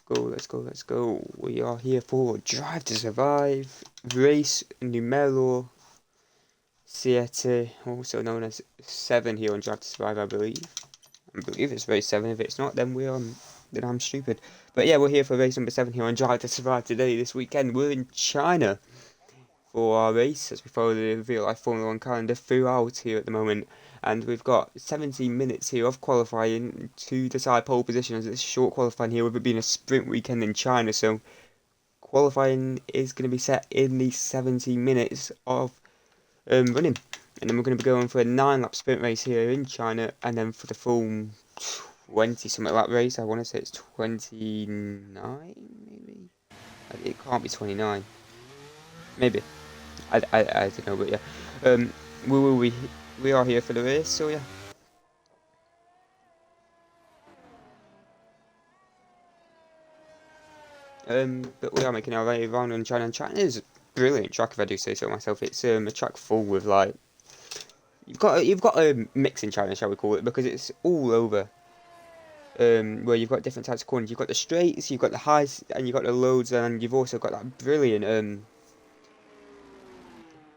let's go. We are here for Drive to Survive, race numero 7, also known as 7 here on Drive to Survive, I believe. I believe it's race 7. If it's not, then then I'm stupid. But yeah, we're here for race number 7 here on Drive to Survive today. This weekend, we're in China for our race as we follow the real life Formula 1 calendar throughout here at the moment. And we've got 17 minutes here of qualifying to decide pole position, as it's short qualifying here with it being a sprint weekend in China. So qualifying is going to be set in the 17 minutes of running. And then we're going to be going for a 9-lap sprint race here in China, and then for the full 20 something lap race. I want to say it's 29 maybe. It can't be 29. Maybe. I don't know, but yeah. We are here for the race, so yeah. But we are making our way around on China, and China is a brilliant track, if I do say so myself. It's a track full with like you've got a mix in China, shall we call it, because it's all over. Where you've got different types of corners. You've got the straights, you've got the highs, and you've got the loads, and you've also got that brilliant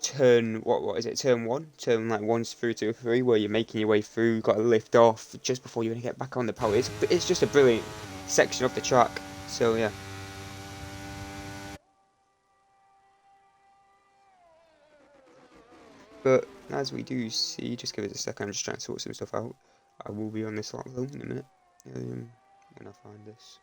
turn, what is it, turn 1, turn like 1 through to 3, where you're making your way through, you've got to lift off just before you're going to get back on the power. It's just a brilliant section of the track, so yeah. But as we do see, just give it a second, I'm just trying to sort some stuff out. I will be on this lap though in a minute, when I find this.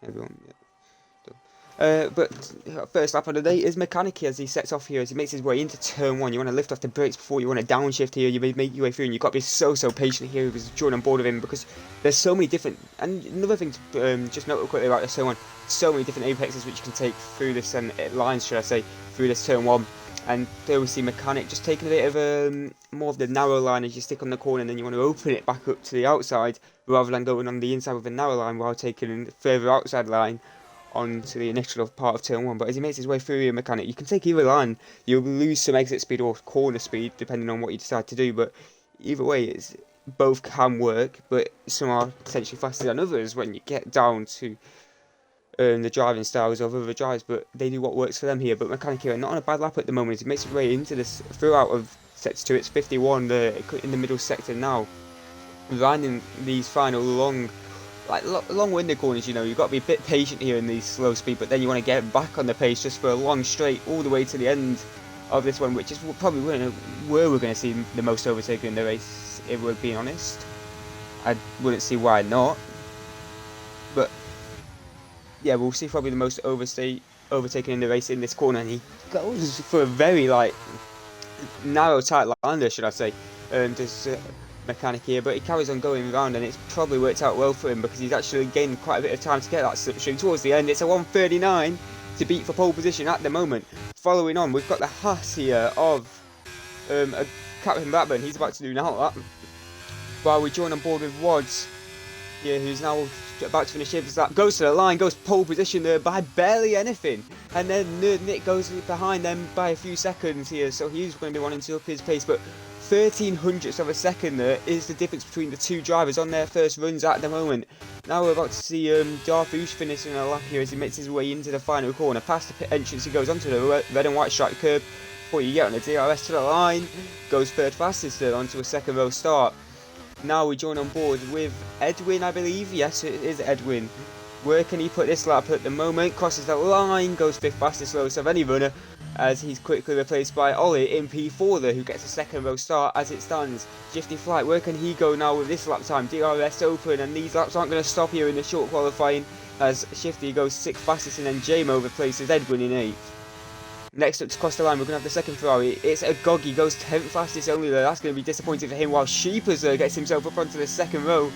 Everyone, yeah. But first lap of the day is Mechanic as he sets off here, as he makes his way into turn 1. You want to lift off the brakes before you want to downshift here. You make your way through, and you've got to be so patient here because join on board with him, because there's so many different. And another thing to just note quickly about this turn 1, so many different apexes which you can take through this lines, should I say, through this turn 1. And there we see Mechanic just taking a bit of more of the narrow line as you stick on the corner, and then you want to open it back up to the outside rather than going on the inside with a narrow line while taking the further outside line onto the initial part of turn 1. But as he makes his way through your Mechanic, you can take either line. You'll lose some exit speed or corner speed depending on what you decide to do, but either way, both can work, but some are potentially faster than others when you get down to the driving styles of other drivers, but they do what works for them here. But Mechanic here, not on a bad lap at the moment. He makes his way into this throughout of sector 2. It's 51 in the middle sector now, landing these final long-winded corners. You know, you've got to be a bit patient here in these slow speed, but then you want to get back on the pace just for a long straight all the way to the end of this one, which is probably where we're going to see the most overtaken in the race, if we're being honest. I wouldn't see why not, but yeah, we'll see probably the most overtaken in the race in this corner, and he goes for a very narrow tight lander, should I say, does Mechanic here, but he carries on going around, and it's probably worked out well for him because he's actually gained quite a bit of time to get that slipstream towards the end. It's a 1:39 to beat for pole position at the moment. Following on, we've got the Haas here of Captain Blackburn. He's about to do now that, while we join on board with Wads here, who's now about to finish his lap, goes to the line, goes pole position there by barely anything, and then Nerd Nick goes behind them by a few seconds here, so he's going to be wanting to up his pace, but 1300ths of a second there is the difference between the two drivers on their first runs at the moment. Now we're about to see Darfouche finishing a lap here as he makes his way into the final corner. Past the pit entrance, he goes onto the red and white striped curb before you get on the DRS to the line, goes third fastest there onto a second row start. Now we join on board with Edwin, I believe. Yes, it is Edwin. Where can he put this lap at the moment? Crosses the line, goes fifth fastest slowest of any runner, as he's quickly replaced by Ollie in P4 there, who gets a second row start as it stands. Shifty Flight, where can he go now with this lap time? DRS open, and these laps aren't going to stop here in the short qualifying, as Shifty goes sixth fastest, and then JMO replaces Edwin in 8th. Next up to cross the line, we're going to have the second Ferrari. It's a Goggy, goes 10th fastest only there. That's going to be disappointing for him, while Sheepers gets himself up onto the second row.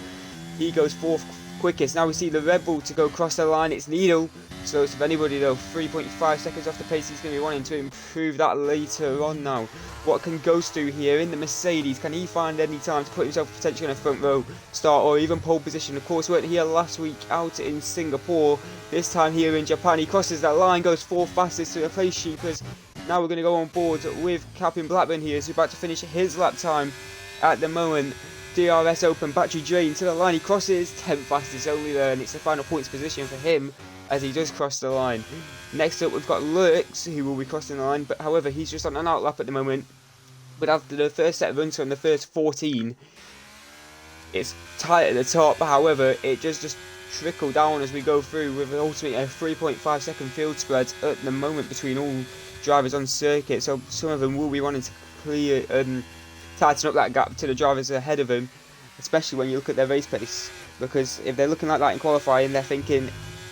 He goes 4th quickest. Now we see the Red Bull to go cross the line. It's Needle. So if anybody though, 3.5 seconds off the pace. He's going to be wanting to improve that later on now. What can Ghost do here in the Mercedes? Can he find any time to put himself potentially on a front row start or even pole position? Of course, weren't here last week out in Singapore. This time here in Japan, he crosses that line, goes 4th fastest to replace Sheepers. Now we're going to go on board with Captain Blackburn here, who's about to finish his lap time at the moment. DRS open, battery drain to the line, he crosses, 10th fastest only there, and it's the final points position for him as he does cross the line. Next up we've got Lurks, who will be crossing the line, but however he's just on an outlap at the moment. But after the first set of runs from the first 14, it's tight at the top, however it just trickle down as we go through, with ultimately a 3.5 second field spread at the moment between all drivers on circuit, so some of them will be wanting to clear tighten up that gap to the drivers ahead of them, especially when you look at their race pace, because if they're looking like that in qualifying, they're thinking,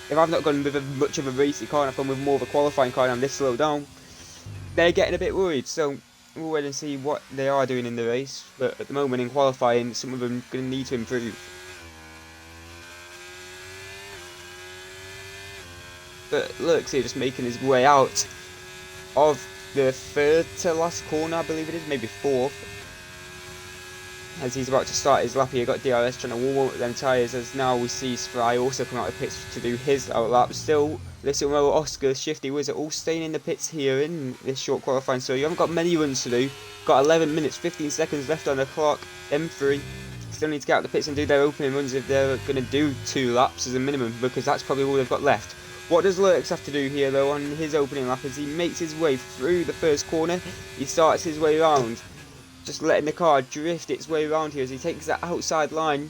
if I've not gone with much of a racing car and I've gone with more of a qualifying car and I'm this slow down, they're getting a bit worried. So we'll wait and see what they are doing in the race, but at the moment in qualifying, some of them are going to need to improve. But Lurks here just making his way out of the third to last corner, I believe it is, maybe fourth. As he's about to start his lap here, got DRS trying to warm up them tyres, as now we see Spry also come out of the pits to do his outlap. Still, Little Mo, Oscar, Shifty Wizard all staying in the pits here in this short qualifying, so you haven't got many runs to do. Got 11 minutes, 15 seconds left on the clock. M3 still need to get out of the pits and do their opening runs if they're going to do 2 laps as a minimum, because that's probably all they've got left. What does Lurks have to do here though on his opening lap as he makes his way through the first corner? He starts his way around, just letting the car drift its way around here as he takes that outside line.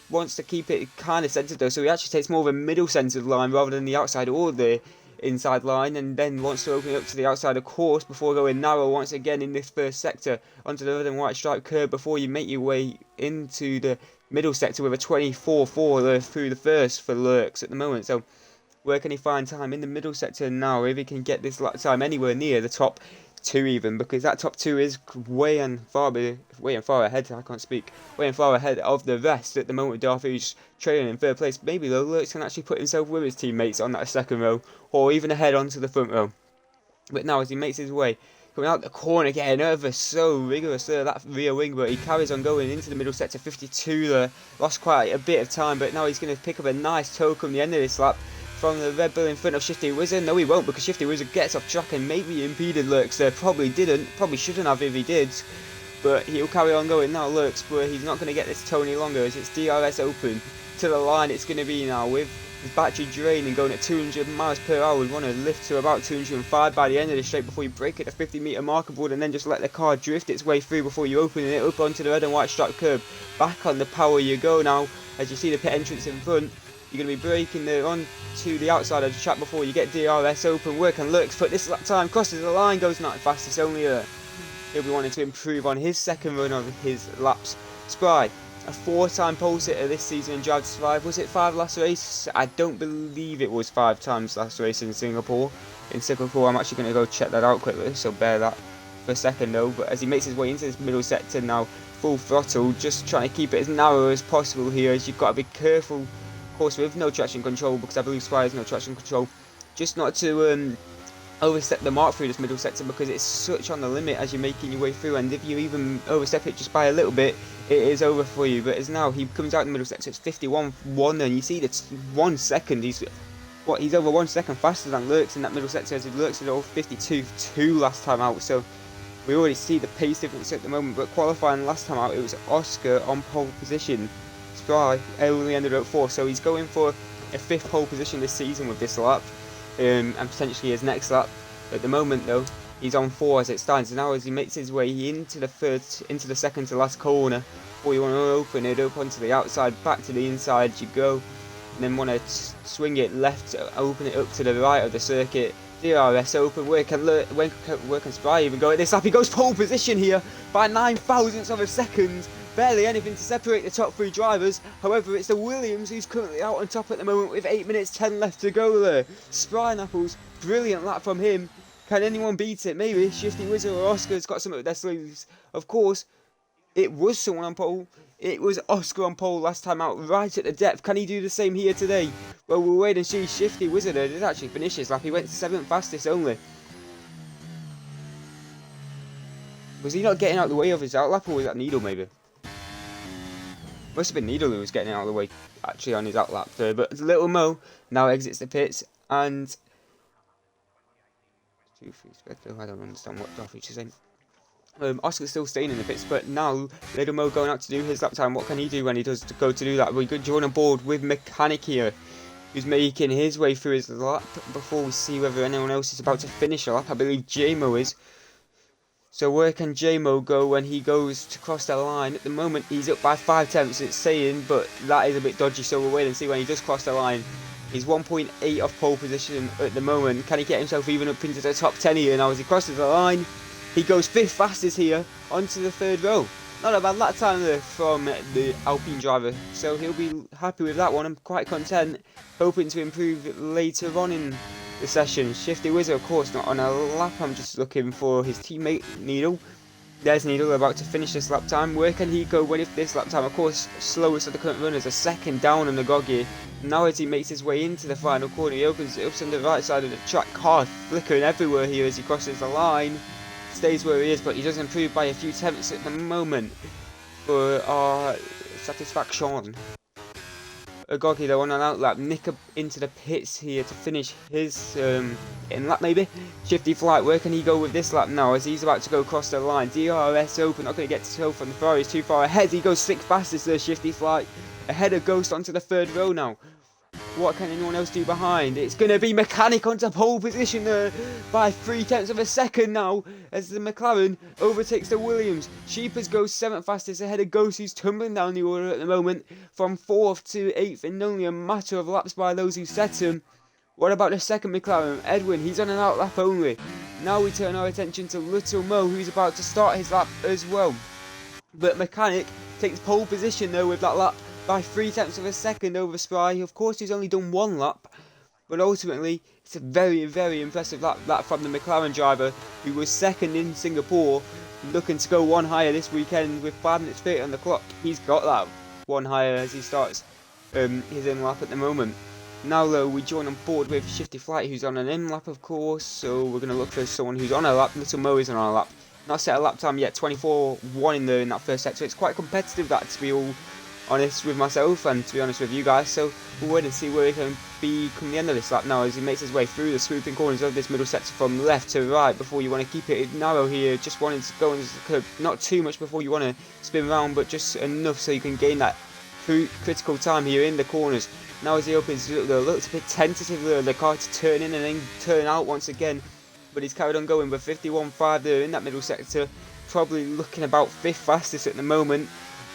Wants to keep it kind of centered though, so he actually takes more of a middle centered line rather than the outside or the inside line, and then wants to open it up to the outside of course before going narrow once again in this first sector onto the red and white stripe curb before you make your way into the middle sector with a 24.4 through the first for Lurks at the moment. So where can he find time in the middle sector now, if he can get this lap time anywhere near the top 2 even, because that top 2 is way and far ahead, I can't speak, way and far ahead of the rest at the moment. Darthy's trailing in third place. Maybe though Lurks can actually put himself with his teammates on that second row, or even ahead onto the front row. But now as he makes his way, coming out the corner, getting ever so rigorous there, that rear wing, but he carries on going into the middle sector 52 there, lost quite a bit of time, but now he's going to pick up a nice toe come the end of this lap from the Red Bull in front of Shifty Wizard. No, he won't, because Shifty Wizard gets off track and maybe impeded Lurks there. Probably shouldn't have if he did. But he'll carry on going now, Lurks, but he's not going to get this toe any longer as it's DRS open to the line. It's going to be now with his battery draining, going at 200 miles per hour. We want to lift to about 205 by the end of the straight before you break at the 50-metre marker board, and then just let the car drift its way through before you open it up onto the red and white stripe curb. Back on the power you go now as you see the pit entrance in front. You're going to be braking there on to the outside of the track before you get DRS open. Where can Lurks put this lap time? Crosses the line, goes not fastest only there. He'll be wanting to improve on his second run of his laps. Spry, a 4-time pole sitter this season in Drive to Survive. Was it 5 last race? I don't believe it was 5 times last race in Singapore. I'm actually going to go check that out quickly, so bear that for a second though. But as he makes his way into this middle sector now, full throttle, just trying to keep it as narrow as possible here, as you've got to be careful, of course, with no traction control, because I believe Spy has no traction control, just not to overstep the mark through this middle sector, because it's such on the limit as you're making your way through, and if you even overstep it just by a little bit, it is over for you. But as now he comes out in the middle sector, it's 51.1, and you see that's 1 second. He's over 1 second faster than Lurks in that middle sector, as Lurks had all 52.2 last time out. So we already see the pace difference at the moment. But qualifying last time out, it was Oscar on pole position. Spry only ended up 4th, so he's going for a 5th pole position this season with this lap, and potentially his next lap. At the moment though, he's on 4 as it stands. Now as he makes his way into the second to last corner, or you want to open it up onto the outside, back to the inside you go, and then want to swing it left, open it up to the right of the circuit. DRS open. Where can Spry even go at this lap? He goes pole position here by 9,000ths of a second. Barely anything to separate the top 3 drivers. However, it's the Williams who's currently out on top at the moment with 8 minutes 10 left to go there. Spry and Apples, brilliant lap from him. Can anyone beat it? Maybe Shifty Wizard or Oscar's got something up their sleeves. Of course, it was someone on pole. It was Oscar on pole last time out, right at the depth. Can he do the same here today? Well, we'll wait and see. Shifty Wizard did actually finish his lap. He went 7th fastest only. Was he not getting out of the way of his outlap, or was that Needle maybe? Must have been Needle who was getting out of the way actually on his outlap there. But Little Mo now exits the pits, and 2, 3, spectre. I don't understand what Darth is saying. Oscar's still staying in the pits, but now Little Mo going out to do his lap time. What can he do when he does go to do that? We could join on board with Mechanic here, who's making his way through his lap before we see whether anyone else is about to finish a lap. I believe J-Mo is. So where can J-Mo go when he goes to cross the line? At the moment, he's up by 5 tenths, it's saying, but that is a bit dodgy, so we'll wait and see when he does cross the line. He's 1.8 off pole position at the moment. Can he get himself even up into the top 10 here now as he crosses the line? He goes 5th fastest here onto the 3rd row. Not a bad lap time there from the Alpine driver, so he'll be happy with that one. I'm quite content, hoping to improve later on in the session. Shifty Wizard, of course, not on a lap. I'm just looking for his teammate Needle. There's Needle about to finish this lap time. Where can he go when if this lap time? Of course, slowest of the current runners, a second down on the Goggy. Now as he makes his way into the final corner, he opens it up on the right side of the track. Car flickering everywhere here as he crosses the line. Stays where he is, but he does improve by a few tenths at the moment for our satisfaction. Goggy though on an outlap, nick up into the pits here to finish his in lap maybe. Shifty Flight, where can he go with this lap now as he's about to go across the line? DRS open, not going to get to from the Ferrari, he's too far ahead. He goes 6th fastest there, Shifty Flight, ahead of Ghost onto the 3rd row now. What can anyone else do behind? It's going to be Mechanic onto pole position there by 3 tenths of a second now as the McLaren overtakes the Williams. Sheepers goes 7th fastest ahead of Ghost, who's tumbling down the order at the moment from 4th to 8th in only a matter of laps by those who set him. What about the second McLaren? Edwin, he's on an outlap only. Now we turn our attention to Little Mo, who's about to start his lap as well. But Mechanic takes pole position though with that lap by 3 tenths of a second over Spry. Of course, he's only done 1 lap, but ultimately, it's a very, very impressive lap from the McLaren driver, who was 2nd in Singapore, looking to go 1 higher this weekend with 5 minutes 30 on the clock. He's got that 1 higher as he starts his in-lap at the moment. Now, though, we join on board with Shifty Flight, who's on an in-lap, of course, so we're going to look for someone who's on a lap. Little Mo isn't on a lap. Not set a lap time yet, 24.1 in there in that first set, so it's quite competitive, that, to be all honest with myself and to be honest with you guys. So we'll wait and see where he can be come the end of this lap now as he makes his way through the swooping corners of this middle sector from left to right before you want to keep it narrow here, just wanting to go into the curb, not too much before you want to spin around, but just enough so you can gain that critical time here in the corners. Now as he opens, looks a bit tentative there, the car to turn in and then turn out once again, but he's carried on going with 51.5 there in that middle sector, probably looking about 5th fastest at the moment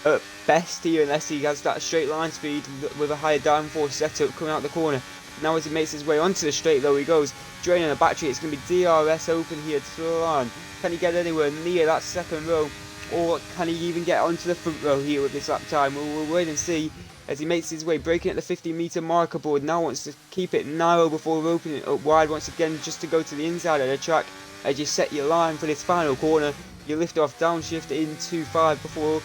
at best here, unless he has that straight line speed with a higher downforce setup coming out the corner. Now as he makes his way onto the straight though, he goes draining the battery. It's going to be DRS open here to the line. Can he get anywhere near that 2nd row, or can he even get onto the front row here with this lap time? We'll wait and see as he makes his way, breaking at the 50-meter marker board. Now wants to keep it narrow before opening it up wide once again, just to go to the inside of the track. As you set your line for this final corner, you lift off downshift into 5 before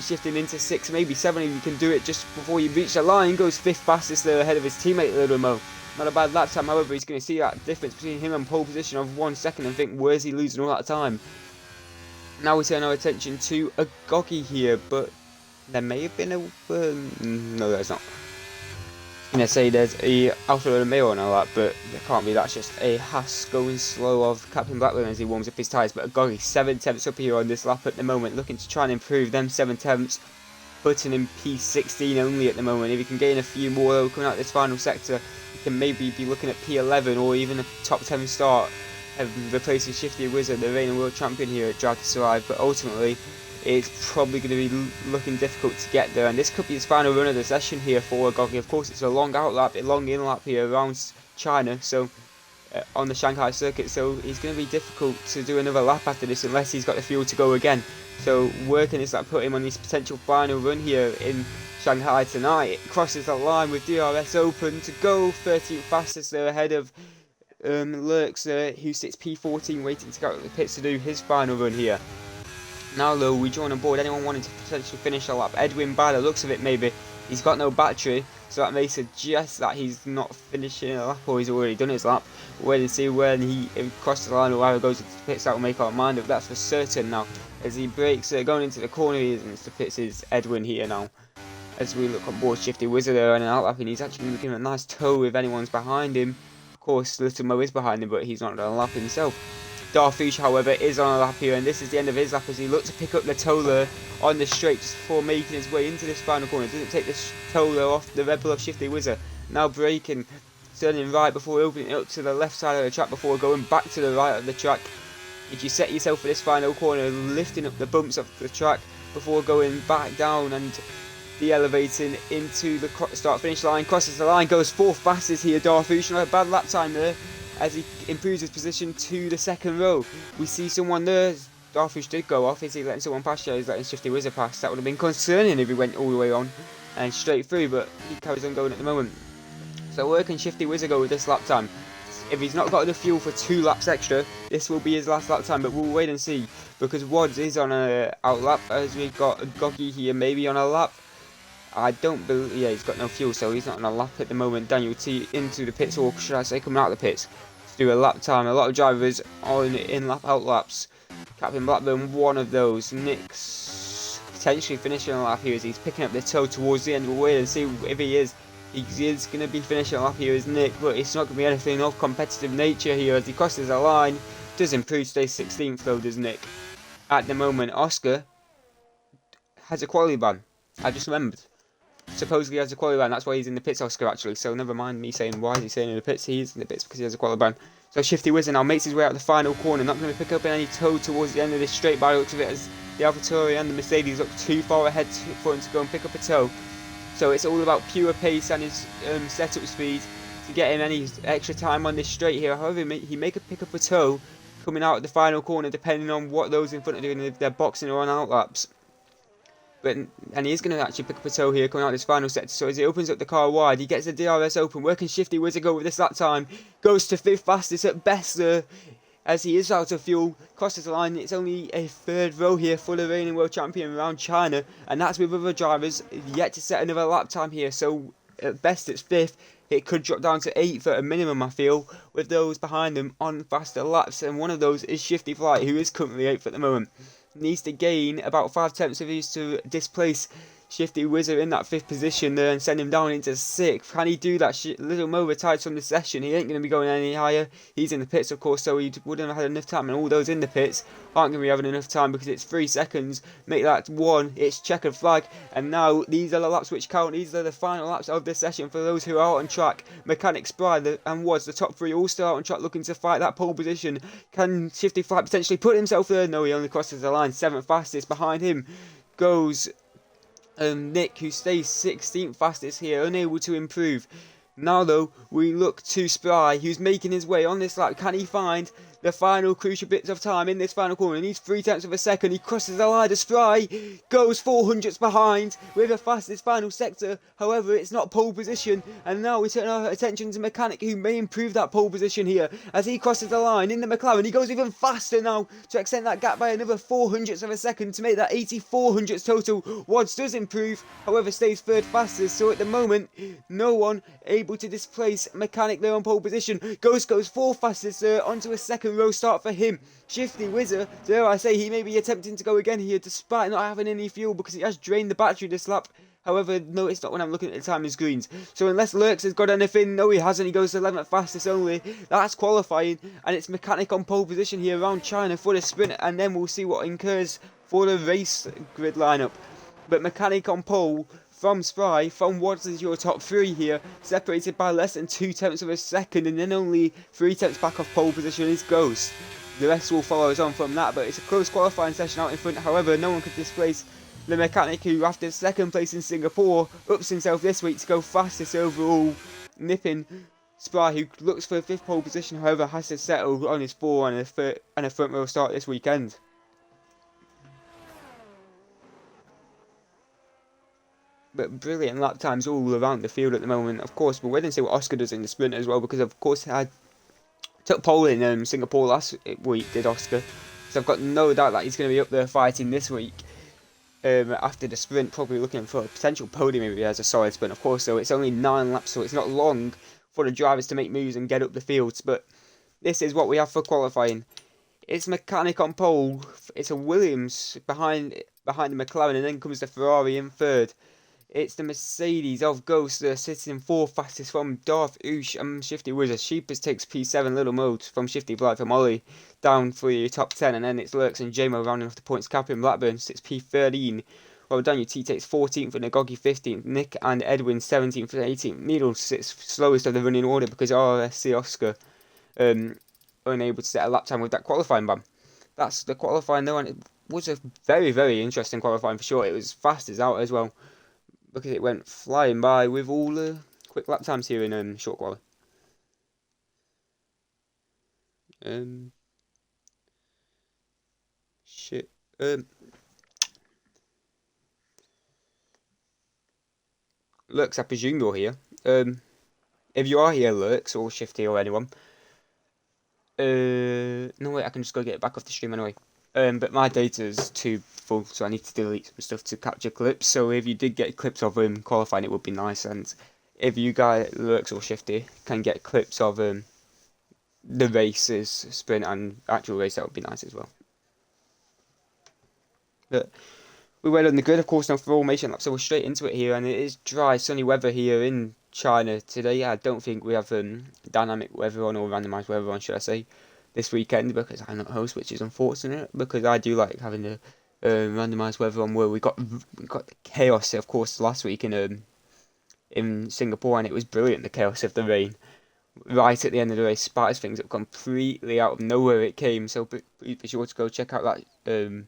shifting into 6, maybe 7 if you can do it just before you reach the line. Goes 5th fastest there ahead of his teammate Little Mo. Not a bad lap time, however, he's going to see that difference between him and pole position of 1 second and think, where's he losing all that time? Now we turn our attention to a Goggy here, but there may have been a... no, there's not. I'm going to say there's a Alfa Romeo on a lap, but there can't be. That's just a Haas going slow of Captain Blackburn as he warms up his tyres. But a Goggy 7 tenths up here on this lap at the moment, looking to try and improve them 7 tenths, putting in P16 only at the moment. If he can gain a few more though, coming out this final sector, he can maybe be looking at P11 or even a top 10 start, replacing Shifty Wizard, the reigning world champion here at Drive to Survive. But ultimately, it's probably going to be looking difficult to get there, and this could be his final run of the session here for Goggy. Of course, it's a long outlap, a long in-lap here around China, so on the Shanghai circuit, so it's going to be difficult to do another lap after this unless he's got the fuel to go again. So where can this put him on his potential final run here in Shanghai tonight? It crosses the line with DRS open to go 13th fastest there ahead of Lurks, who sits P14 waiting to go to the pits to do his final run here. Now though, we join on board anyone wanting to potentially finish a lap. Edwin, by the looks of it, maybe he's got no battery, so that may suggest that he's not finishing a lap or he's already done his lap. We'll wait and see when he crosses the line or either goes into the pits. That will make our mind up, that's for certain now. As he breaks, going into the corner, he is into the pits is Edwin here now. As we look on board Shifty Wizard there and an outlap, and he's actually looking at a nice toe if anyone's behind him. Of course, Little Mo is behind him, but he's not on a lap himself. Darfouche, however, is on a lap here, and this is the end of his lap as he looks to pick up the Tola on the straight just before making his way into this final corner. Doesn't take the Tola off the Red Bull of Shifty Wizard. Now braking, turning right before opening it up to the left side of the track before going back to the right of the track. If you set yourself for this final corner, lifting up the bumps of the track before going back down and de-elevating into the start-finish line. Crosses the line, goes 4th fastest here, Darfouche. Not a bad lap time there as he improves his position to the second row. We see someone there. Darfouche did go off. Is he letting someone pass? Yeah, he's letting Shifty Wizard pass. That would have been concerning if he went all the way on and straight through, but he carries on going at the moment. So where can Shifty Wizard go with this lap time? If he's not got enough fuel for 2 laps extra, this will be his last lap time, but we'll wait and see, because Wads is on a out lap, as we've got Goggy here maybe on a lap. I don't believe, yeah, he's got no fuel, so he's not on a lap at the moment. Daniel T into the pits, or should I say coming out of the pits, to do a lap time. A lot of drivers on in-lap, out-laps. Captain Blackburn, one of those. Nick's potentially finishing a lap here as he's picking up the toe towards the end. We'll wait and see if he is. He is going to be finishing a lap here as Nick, but it's not going to be anything of competitive nature here as he crosses the line. Does improve, stays 16th though, does Nick. At the moment, Oscar has a quality ban. I just remembered. Supposedly has a quality ban, that's why he's in the pits, Oscar, actually. So never mind me saying why is he saying in the pits. He is in the pits because he has a quality ban. So Shifty Wizard now makes his way out the final corner. Not going to pick up any toe towards the end of this straight by the looks of it, as the AlphaTauri and the Mercedes look too far ahead for him to go and pick up a toe. So it's all about pure pace and his setup speed to get him any extra time on this straight here. However, he may pick up a toe coming out at the final corner, depending on what those in front are doing, if they're boxing or on out laps. And he is going to actually pick up a toe here coming out this final sector. So as he opens up the car wide, he gets the DRS open. Where can Shifty Wizard go with this lap time? Goes to 5th fastest at best there, as he is out of fuel. Crosses the line. It's only a 3rd row here for the reigning world champion around China, and that's with other drivers yet to set another lap time here. So at best it's 5th. It could drop down to 8th at a minimum, I feel, with those behind them on faster laps. And one of those is Shifty Flight, who is currently 8th at the moment. Needs to gain about 5 tenths of these to displace Shifty Wizard in that 5th position there and send him down into 6th. Can he do that? Little Mo retired from the session. He ain't going to be going any higher. He's in the pits, of course, so he wouldn't have had enough time. And all those in the pits aren't going to be having enough time because it's 3 seconds. Make that 1. It's checkered flag. And now these are the laps which count. These are the final laps of this session for those who are out on track. Mechanic Spry and Wads, the top 3, all still out on track looking to fight that pole position. Can Shifty Flight potentially put himself there? No, he only crosses the line. 7th fastest. Behind him goes Nick, who stays 16th fastest here, unable to improve. Now though, we look to Spry, who's making his way on this lap. Can he find the final crucial bits of time in this final corner? He needs 3 tenths of a second. He crosses the line. Spry goes 400ths behind with the fastest final sector. However, it's not pole position, and now we turn our attention to Mechanic, who may improve that pole position here as he crosses the line in the McLaren. He goes even faster now to extend that gap by another 400ths of a second to make that 8400ths total. Wads does improve, however stays 3rd fastest. So at the moment, no one able to displace Mechanic there on pole position. Goes 4th fastest onto a 2nd row start for him. Shifty Wizard, dare I say, he may be attempting to go again here despite not having any fuel because he has drained the battery this lap. However, no, it's not when I'm looking at the timing screens. So unless Lurks has got anything, no he hasn't, he goes 11th fastest only. That's qualifying, and it's Mechanic on pole position here around China for the sprint, and then we'll see what incurs for the race grid lineup. But Mechanic on pole from Spry, from Wads is your top 3 here, separated by less than 2 tenths of a second, and then only 3 tenths back off pole position is Ghost. The rest will follow us on from that, but it's a close qualifying session out in front. However, no one could displace the Mechanic, who after 2nd place in Singapore ups himself this week to go fastest overall, nipping Spry, who looks for a 5th pole position, however has to settle on his 4 and a front row start this weekend. But brilliant lap times all around the field at the moment. Of course, we'll wait and see what Oscar does in the sprint as well, because of course I took pole in Singapore last week, did Oscar. So I've got no doubt that he's going to be up there fighting this week. After the sprint, probably looking for a potential podium if he has a solid sprint. Of course, so it's only 9 laps, so it's not long for the drivers to make moves and get up the fields. But this is what we have for qualifying. It's Mechanic on pole. It's a Williams behind the McLaren, and then comes the Ferrari in 3rd. It's the Mercedes of Ghost sitting in 4th fastest from Darth Oosh and Shifty Wizard. Sheepers takes P7 Little Mode from Shifty Blight from Ollie down for your top 10, and then it's Lurks and JMO rounding off the points. Captain Blackburn sits P13. While Daniel T takes 14th and Nagogi 15th. Nick and Edwin 17th and 18th. Needle sits slowest of the running order because RSC Oscar unable to set a lap time with that qualifying ban. That's the qualifying though, and it was a very, very interesting qualifying for sure. It was fast as out as well, because it went flying by with all the quick lap times here in short quali. Shit. Lurks, I presume you're here. If you are here, Lurks or Shifty or anyone. No wait, I can just go get it back off the stream anyway. But my data is too full, so I need to delete some stuff to capture clips. So if you did get clips of qualifying, it would be nice. And if you guys, Lurks or Shifty, can get clips of the races, sprint and actual race, that would be nice as well. But we went on the grid, of course, now for formation lap, so we're straight into it here, and it is dry, sunny weather here in China today. I don't think we have dynamic weather on, or randomised weather on, should I say, this weekend, because I'm not host, which is unfortunate, because I do like having the randomised weather on, where we got the chaos, of course, last week in Singapore, and it was brilliant, the chaos of the rain. Right at the end of the race, spices things up completely out of nowhere it came, so be sure to go check out that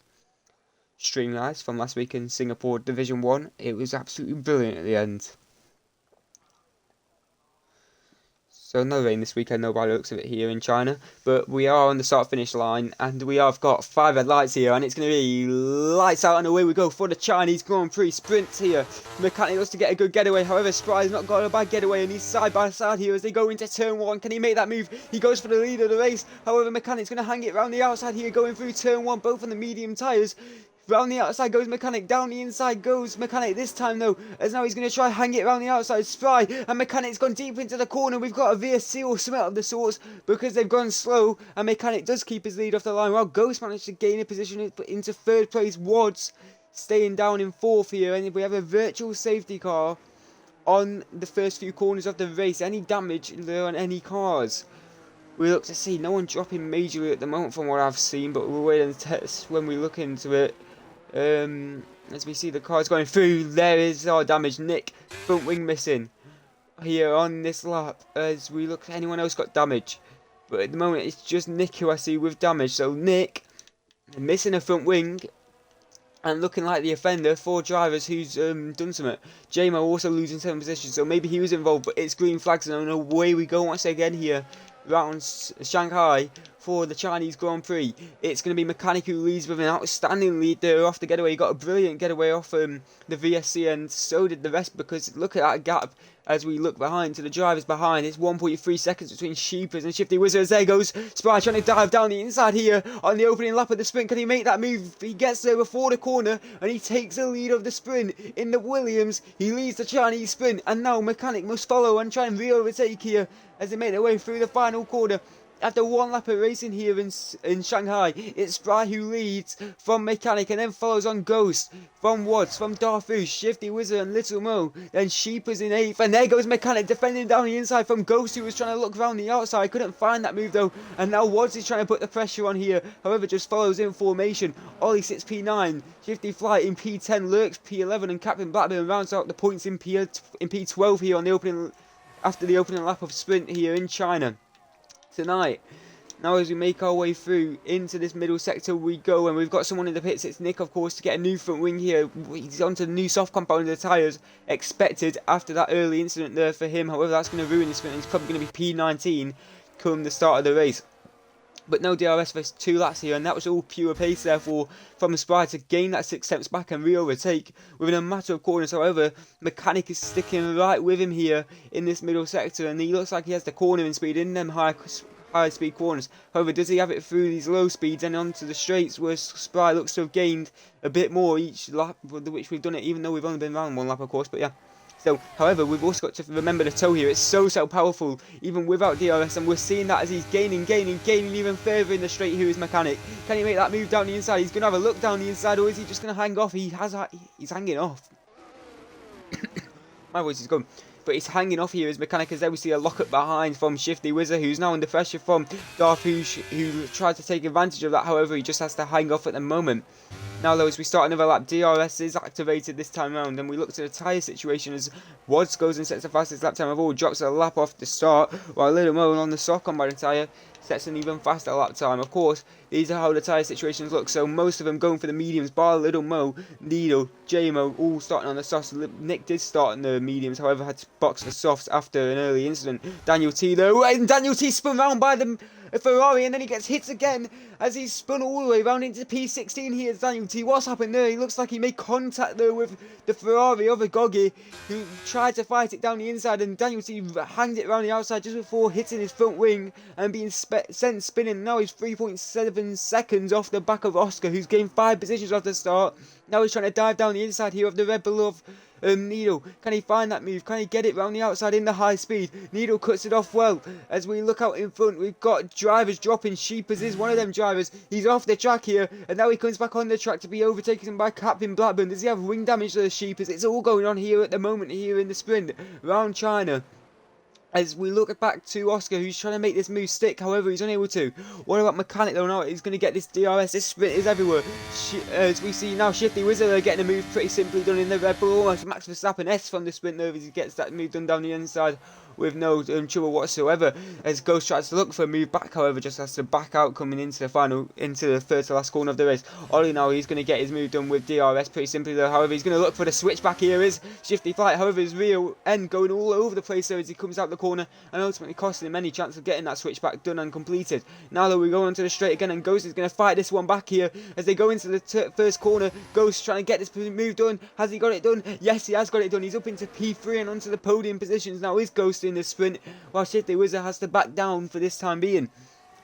stream live from last week in Singapore Division 1. It was absolutely brilliant at the end. So no rain this weekend, no by the looks of it here in China. But we are on the start-finish line, and we have got 5 red lights here, and it's going to be lights out, and away we go for the Chinese Grand Prix sprint here. Mechanic looks to get a good getaway, however Spry's not got a bad getaway, and he's side by side here as they go into turn 1. Can he make that move? He goes for the lead of the race, however Mechanic's going to hang it round the outside here, going through turn 1, both on the medium tyres. Round the outside goes Mechanic, down the inside goes Mechanic this time though, as now he's going to try hang it round the outside. Spry and Mechanic's gone deep into the corner. We've got a VSC or something of the sorts because they've gone slow, and Mechanic does keep his lead off the line while Ghost managed to gain a position into 3rd place. Wads staying down in 4th here, and we have a virtual safety car on the first few corners of the race. Any damage there on any cars? We look to see no one dropping majorly at the moment from what I've seen, but we'll wait and test when we look into it. As we see the cars going through, there is our damage. Nick, front wing missing here on this lap. As we look, anyone else got damage? But at the moment, it's just Nick who I see with damage. So Nick missing a front wing and looking like the offender for drivers who's done something. JMO also losing 7 positions, so maybe he was involved. But it's green flags, and away we go once again here round Shanghai for the Chinese Grand Prix. It's going to be Mechanic who leads with an outstanding lead there off the getaway. He got a brilliant getaway off the VSC, and so did the rest, because look at that gap as we look behind to the drivers behind. It's 1.3 seconds between Sheepers and Shifty Wizards. There goes Spry trying to dive down the inside here on the opening lap of the sprint. Can he make that move? He gets there before the corner, and he takes the lead of the sprint in the Williams. He leads the Chinese sprint, and now Mechanic must follow and try and re-overtake here as they make their way through the final corner. After 1 lap of racing here in Shanghai, it's Spry who leads from Mechanic, and then follows on Ghost, from Watts, from Darfu, Shifty Wizard and Little Mo. Then Sheepers in 8th, and there goes Mechanic defending down the inside from Ghost, who was trying to look round the outside. Couldn't find that move though, and now Watts is trying to put the pressure on here, however just follows in formation. Ollie sits P9, Shifty Flight in P10, Lurks P11, and Captain Blackburn rounds out the points in P12 here on the opening, after the opening lap of sprint here in China tonight. Now as we make our way through into this middle sector we go, and we've got someone in the pits. It's Nick, of course, to get a new front wing here. He's onto the new soft compound of the tyres, expected after that early incident there for him. However, that's going to ruin his sprint. He's probably going to be P19 come the start of the race. But no DRS for 2 laps here, and that was all pure pace therefore from Spry to gain that 6 steps back and re-overtake within a matter of corners. However, Mechanic is sticking right with him here in this middle sector, and he looks like he has the cornering speed in them high speed corners. However, does he have it through these low speeds and onto the straights, where Spry looks to have gained a bit more each lap, which we've done it even though we've only been around 1 lap of course, but yeah. So, however, we've also got to remember the toe here. It's so powerful, even without DRS, and we're seeing that as he's gaining even further in the straight here is Mechanic. Can he make that move down the inside? He's going to have a look down the inside, or is he just going to hang off? He's hanging off. My voice is gone. But he's hanging off here as Mechanic, as there we see a lockup behind from Shifty Wizard, who's now under pressure from Darth, who tried to take advantage of that. However, he just has to hang off at the moment. Now though, as we start another lap, DRS is activated this time around, and we look to the tyre situation as Wads goes and sets the fastest lap time of all, drops a lap off the start, while Little Mo on the soft combat tyre sets an even faster lap time. Of course, these are how the tyre situations look, so most of them going for the mediums, bar Little Mo, Needle, J-Mo, all starting on the softs. Nick did start on the mediums, however had to box the softs after an early incident. Daniel T though, and Daniel T spun round by the Ferrari, and then he gets hit again as he's spun all the way round into P16. Here's Daniel T. What's happened there? He looks like he made contact there with the Ferrari of Gogi, who tried to fight it down the inside, and Daniel T hanged it around the outside just before hitting his front wing and being sent spinning. Now he's 3.7 seconds off the back of Oscar, who's gained 5 positions off the start. Now he's trying to dive down the inside here of the Red Bull of Needle. Can he find that move? Can he get it round the outside in the high speed? Needle cuts it off well. As we look out in front, we've got drivers dropping. Sheepers is one of them drivers. He's off the track here, and now he comes back on the track to be overtaken by Captain Blackburn. Does he have wing damage to the Sheepers? It's all going on here at the moment here in the sprint round China. As we look back to Oscar, who's trying to make this move stick, however he's unable to. What about Mechanic though? Now he's going to get this DRS. This sprint is everywhere. As we see now, Shifty Wizard are getting a move pretty simply done in the Red Bull. Almost Max Verstappen S from the sprint there as he gets that move done down the inside with no trouble whatsoever. As Ghost tries to look for a move back, however just has to back out coming into the third to last corner of the race. Ollie now, he's going to get his move done with DRS pretty simply though. However, he's going to look for the switchback here is Shifty Flight. However, his rear end going all over the place there as he comes out the corner and ultimately costing him any chance of getting that switchback done and completed. Now though, we go onto the straight again, and Ghost is going to fight this one back here as they go into the first corner. Ghost trying to get this move done. Has he got it done? Yes, he has got it done. He's up into P3 and onto the podium positions now. Is Ghost in the sprint, while Shifty Wizard has to back down for this time being.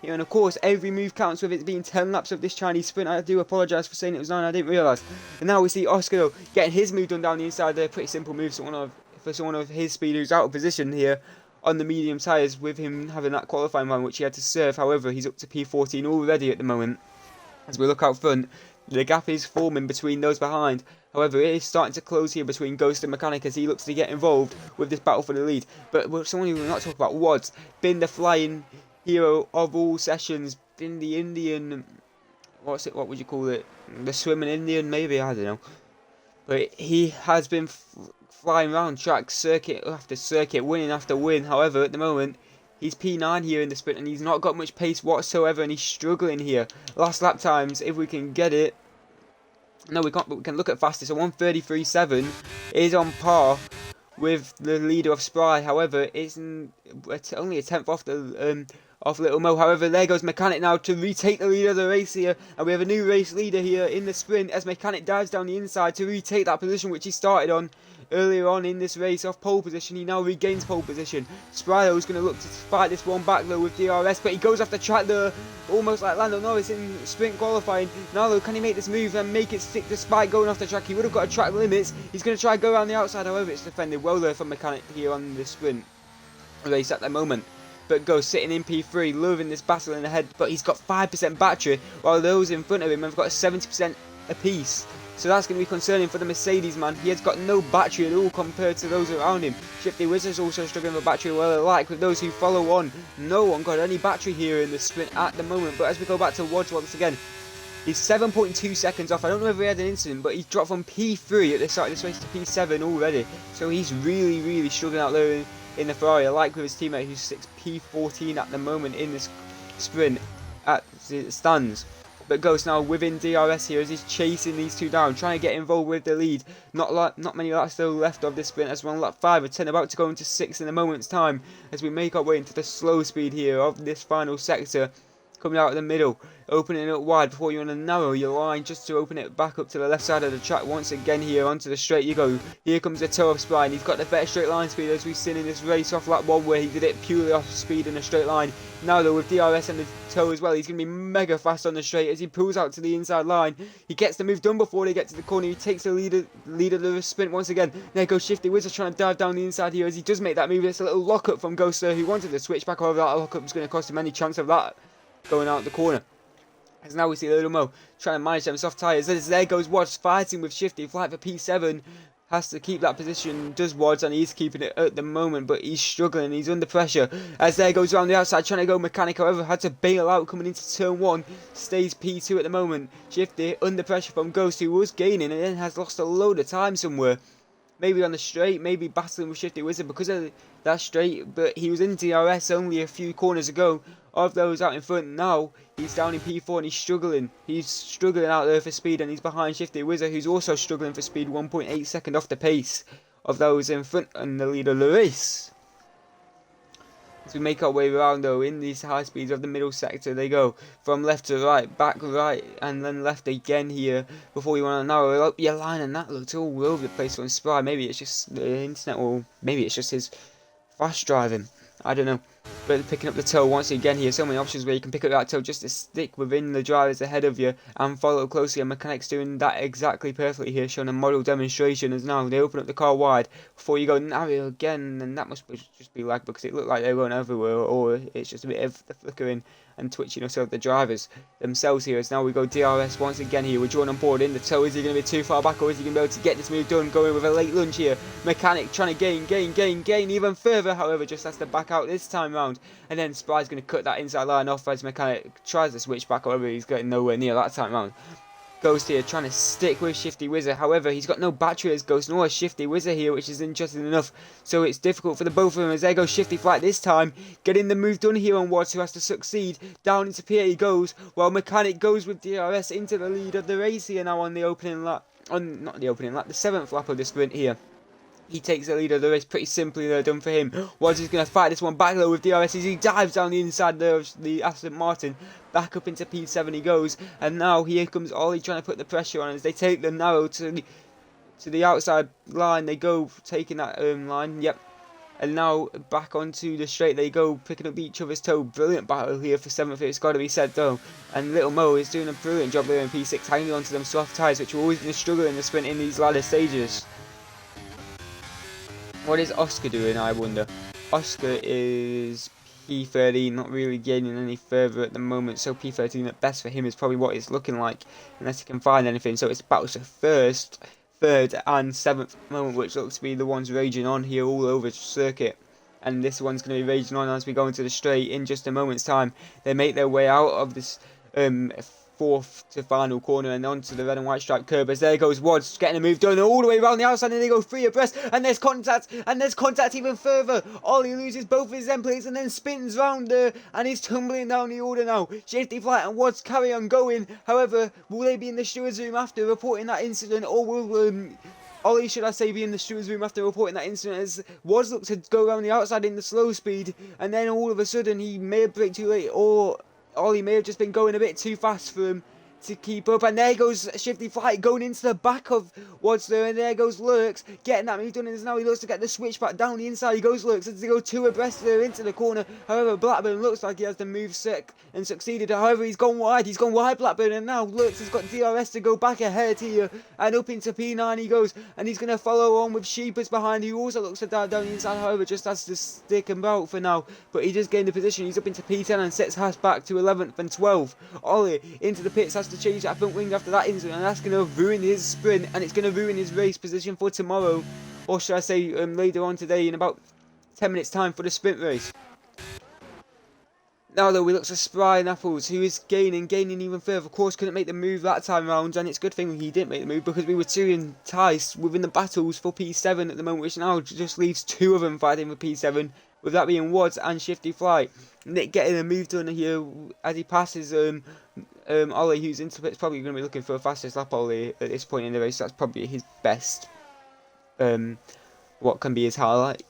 Yeah, and of course, every move counts with it being 10 laps of this Chinese sprint. I do apologise for saying it was 9, I didn't realise. And now we see Oscar though, getting his move done down the inside there. Pretty simple move for someone of his speed who's out of position here on the medium tyres, with him having that qualifying run which he had to serve. However, he's up to P14 already at the moment. As we look out front, the gap is forming between those behind. However, it is starting to close here between Ghost and Mechanic as he looks to get involved with this battle for the lead. But someone who will not talk about Wads, been the flying hero of all sessions, been the Indian, what would you call it? The swimming Indian, maybe, I don't know. But he has been flying around track, circuit after circuit, winning after win. However, at the moment, he's P9 here in the sprint and he's not got much pace whatsoever and he's struggling here. Last lap times, if we can get it. No, we can't, but we can look at fastest. So 1:33.7 is on par with the leader of Spry. However, it's only a tenth off the off Little Mo. However, there goes Mechanic now to retake the lead of the race here, and we have a new race leader here in the sprint as Mechanic dives down the inside to retake that position which he started on earlier on in this race. Off pole position, he now regains pole position. Sprylo is going to look to fight this one back though with DRS, but he goes off the track there, almost like Lando Norris in sprint qualifying. Now though, can he make this move and make it stick despite going off the track? He would have got a track limits. He's going to try and go around the outside. However, it's defended well there from Mechanic here on the sprint race at the moment. But Ghost sitting in P3, loving this battle in the head, but he's got 5% battery, while those in front of him have got 70% apiece. So that's going to be concerning for the Mercedes man. He has got no battery at all compared to those around him. Shifty Wizard's also struggling with battery well alike with those who follow on. No one got any battery here in the sprint at the moment. But as we go back to Wads once again, he's 7.2 seconds off. I don't know if he had an incident, but he's dropped from P3 at the start of this race to P7 already. So he's really struggling out there in the Ferrari, alike with his teammate who's P14 at the moment in this sprint at the stands. But Ghost now within DRS here as he's chasing these two down, trying to get involved with the lead. Not many laps still left of this sprint as we're on lap 5 of 10, about to go into 6 in a moment's time as we make our way into the slow speed here of this final sector. Coming out of the middle, opening it wide before you want to narrow your line just to open it back up to the left side of the track once again here onto the straight you go. Here comes the toe of Spry and he's got the better straight line speed as we've seen in this race off lap 1 where he did it purely off speed in a straight line. Now though with DRS and the toe as well, he's going to be mega fast on the straight as he pulls out to the inside line. He gets the move done before they get to the corner. He takes the lead of the sprint once again. There goes Shifty Wizard trying to dive down the inside here as he does make that move. It's a little lockup from Ghost who wanted to switch back over. That lockup was going to cost him any chance of that going out the corner. As now we see Little Mo trying to manage them soft tyres. As there goes Watch fighting with Shifty Flight for P7. has to keep that position, does Wads, and he's keeping it at the moment, but he's struggling, he's under pressure, as there goes around the outside, trying to go Mechanic, however, had to bail out coming into turn 1, stays P2 at the moment, Shifty under pressure from Ghost, who was gaining, and then has lost a load of time somewhere, maybe on the straight, maybe battling with Shifty Wizard because of that straight, but he was in DRS only a few corners ago of those out in front. Now he's down in P4 and he's struggling out there for speed, and he's behind Shifty Wizard, who's also struggling for speed, 1.8 second off the pace of those in front and the leader of the race. As we make our way around though, in these high speeds of the middle sector, they go from left to right, back right, and then left again here before you want to narrow up your line, and that looked all over the place on Spry. Maybe it's just the internet, or maybe it's just his fast driving, I don't know. But picking up the toe once again here, so many options where you can pick up that toe just to stick within the drivers ahead of you and follow closely, and Mechanic's doing that exactly perfectly here, showing a model demonstration as now they open up the car wide before you go narrow again, and that must just be lag because it looked like they're going everywhere, or it's just a bit of the flickering and twitching of the drivers themselves here. As now we go DRS once again here, we're drawn on board in the toe. Is he going to be too far back, or is he going to be able to get this move done, going with a late lunge here? Mechanic trying to gain even further, however just has to back out this time round, and then Spry's going to cut that inside line off as Mechanic tries to switch back, however he's getting nowhere near that time round. Ghost here trying to stick with Shifty Wizard, however he's got no battery as Ghost nor a Shifty Wizard here, which is interesting enough, so it's difficult for the both of them. As there goes Shifty Flight this time, getting the move done here on Watts, who has to succeed. Down into P8 he goes, while Mechanic goes with DRS into the lead of the race here now on the opening lap, not the opening lap, the 7th lap of the sprint here. He takes the lead of the race pretty simply there, done for him. Watts is going to fight this one back though with DRS as he dives down the inside there of the Aston Martin. Back up into P7 he goes, and now here comes Ollie trying to put the pressure on as they take the narrow to the outside line. They go taking that line, yep. And now back onto the straight they go, picking up each other's toe. Brilliant battle here for 7th, it's got to be said though. And Little Mo is doing a brilliant job there in P6, hanging on to them soft tyres, which are always going to struggle in the sprint in these latter stages. What is Oscar doing, I wonder? Oscar is P13, not really gaining any further at the moment, so P13 at best for him is probably what it's looking like, unless he can find anything. So it's battles for first, third and 7th at the moment, which looks to be the ones raging on here all over the circuit. And this one's going to be raging on as we go into the straight in just a moment's time. They make their way out of this 4th to final corner and onto the red and white stripe curb, as there goes Wads getting a move done all the way around the outside, and they go 3 abreast, and there's contact even further. Ollie loses both of his end plates and then spins round there, and he's tumbling down the order now. Shifty Flight and Wads carry on going, however will they be in the steward's room after reporting that incident, or will Ollie, should I say, be in the steward's room after reporting that incident, as Wads looks to go around the outside in the slow speed, and then all of a sudden he may have braked too late, or Ollie may have just been going a bit too fast for him to keep up, and there goes Shifty Flight going into the back of Wads there, and there goes Lurks getting that move done, and now he looks to get the switch back down the inside. He goes Lurks as they go 2 abreast there into the corner. However, Blackburn looks like he has the move sick and succeeded. However, he's gone wide Blackburn, and now Lurks has got DRS to go back ahead here, and up into P9 he goes, and he's going to follow on with Sheepers behind, who also looks to dive down the inside, however just has to stick about for now, but he just gained the position. He's up into P10 and sets Haas back to 11th and 12th. Ollie into the pits, has to change that front wing after that incident, and that's going to ruin his sprint, and it's going to ruin his race position for tomorrow, or should I say later on today in about 10 minutes time for the sprint race. Now though we look to Spry and Apples, who is gaining even further. Of course couldn't make the move that time round, and it's a good thing he didn't make the move because we were too enticed within the battles for P7 at the moment, which now just leaves 2 of them fighting for P7, with that being Wads and Shifty Flight. Nick getting a move done here as he passes Ollie, who's into it's probably going to be looking for a fastest lap Ollie at this point in the race. That's probably his best, what can be his highlight,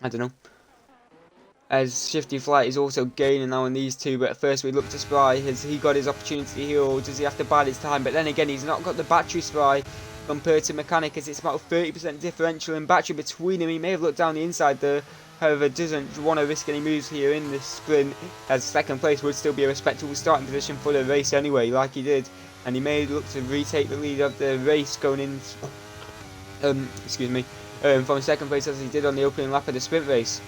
I don't know. As Shifty Flight is also gaining now on these two, but at first we look to Spry. Has he got his opportunity here, or does he have to bide his time? But then again, he's not got the battery Spry compared to Mechanic, as it's about a 30% differential in battery between him. He may have looked down the inside there, however doesn't want to risk any moves here in this sprint, as 2nd place would still be a respectable starting position for the race anyway, like he did, and he may look to retake the lead of the race going in, from 2nd place as he did on the opening lap of the sprint race.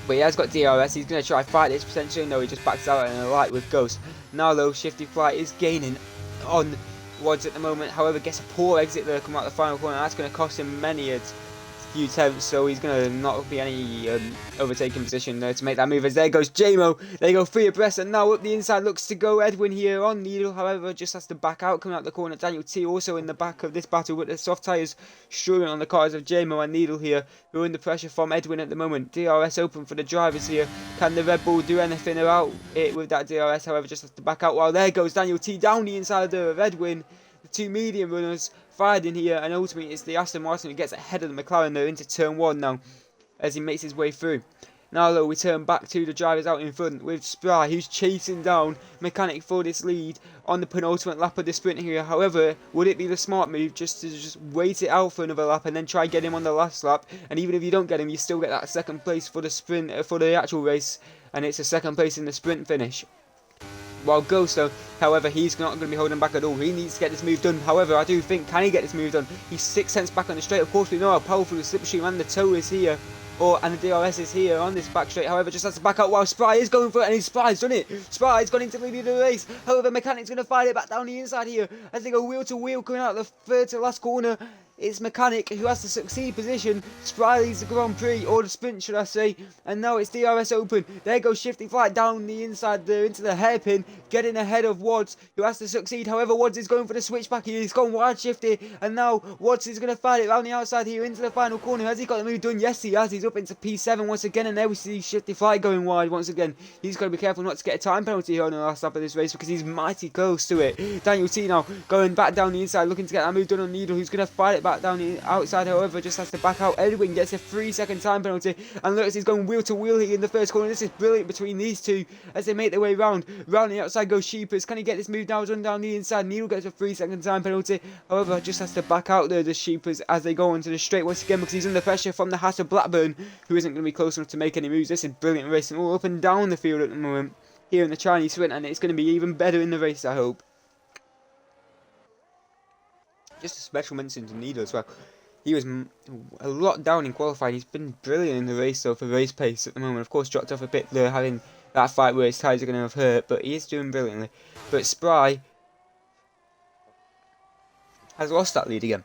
But he has got DRS, he's going to try fight this potentially. No, he just backs out and a light with Ghost. Now though, Shifty Flight is gaining on Wads at the moment, however, gets a poor exit there coming out the final corner. That's going to cost him many a few tenths, so he's going to not be any overtaking position there to make that move. As there goes JMO, they go 3 abreast, and now up the inside looks to go Edwin here on Needle, however, just has to back out coming out the corner. Daniel T also in the back of this battle with the soft tyres struggling on the cars of JMO and Needle here, who are under pressure from Edwin at the moment. DRS open for the drivers here. Can the Red Bull do anything about it with that DRS? However, just has to back out. While there goes Daniel T down the inside there of Edwin. The 2 medium runners fired in here, and ultimately it's the Aston Martin who gets ahead of the McLaren there into turn 1 now as he makes his way through. Now though, we turn back to the drivers out in front with Spry, who's chasing down Mechanic for this lead on the penultimate lap of the sprint here. However, would it be the smart move just to wait it out for another lap and then try get him on the last lap? And even if you don't get him, you still get that second place for the sprint, for the actual race, and it's a second place in the sprint finish. While Ghost, though, however, he's not going to be holding back at all. He needs to get this move done. However, I do think, can he get this move done? He's 6 tenths back on the straight. Of course, we know how powerful the slipstream and the toe is here. And the DRS is here on this back straight. However, just has to back out while Spry is going for it, and Spry's done it. Spry's gone into leading the race. However, Mechanic's going to fight it back down the inside here as they go wheel to wheel coming out the third to last corner. It's Mechanic who has to succeed position. Spry leads the Grand Prix, or the sprint should I say, and now it's DRS open. There goes Shifty Flight down the inside there into the hairpin, getting ahead of Wads, who has to succeed. However, Wads is going for the switchback here. He's gone wide Shifty, and now Wads is going to fight it around the outside here into the final corner. Has he got the move done? Yes, he has. He's up into P7 once again, and there we see Shifty Flight going wide once again. He's got to be careful not to get a time penalty here on the last lap of this race because he's mighty close to it. Daniel T now going back down the inside, looking to get that move done on Needle, who's going to fight it back down the outside. However, just has to back out. Edwin gets a 3-second time penalty, and Lewis is going wheel to wheel here in the first corner. This is brilliant between these two as they make their way round. Round the outside goes Sheepers. Can he get this move now done down the inside? Needle gets a 3-second time penalty. However, just has to back out there, the Sheepers, as they go onto the straight once again because he's under pressure from the Hatter Blackburn, who isn't going to be close enough to make any moves. This is brilliant racing all up and down the field at the moment here in the Chinese sprint, and it's going to be even better in the race, I hope. Just a special mention to Needle as well. He was a lot down in qualifying. He's been brilliant in the race though for race pace at the moment. Of course, dropped off a bit there, having that fight where his tyres are going to have hurt, but he is doing brilliantly. But Spry has lost that lead again.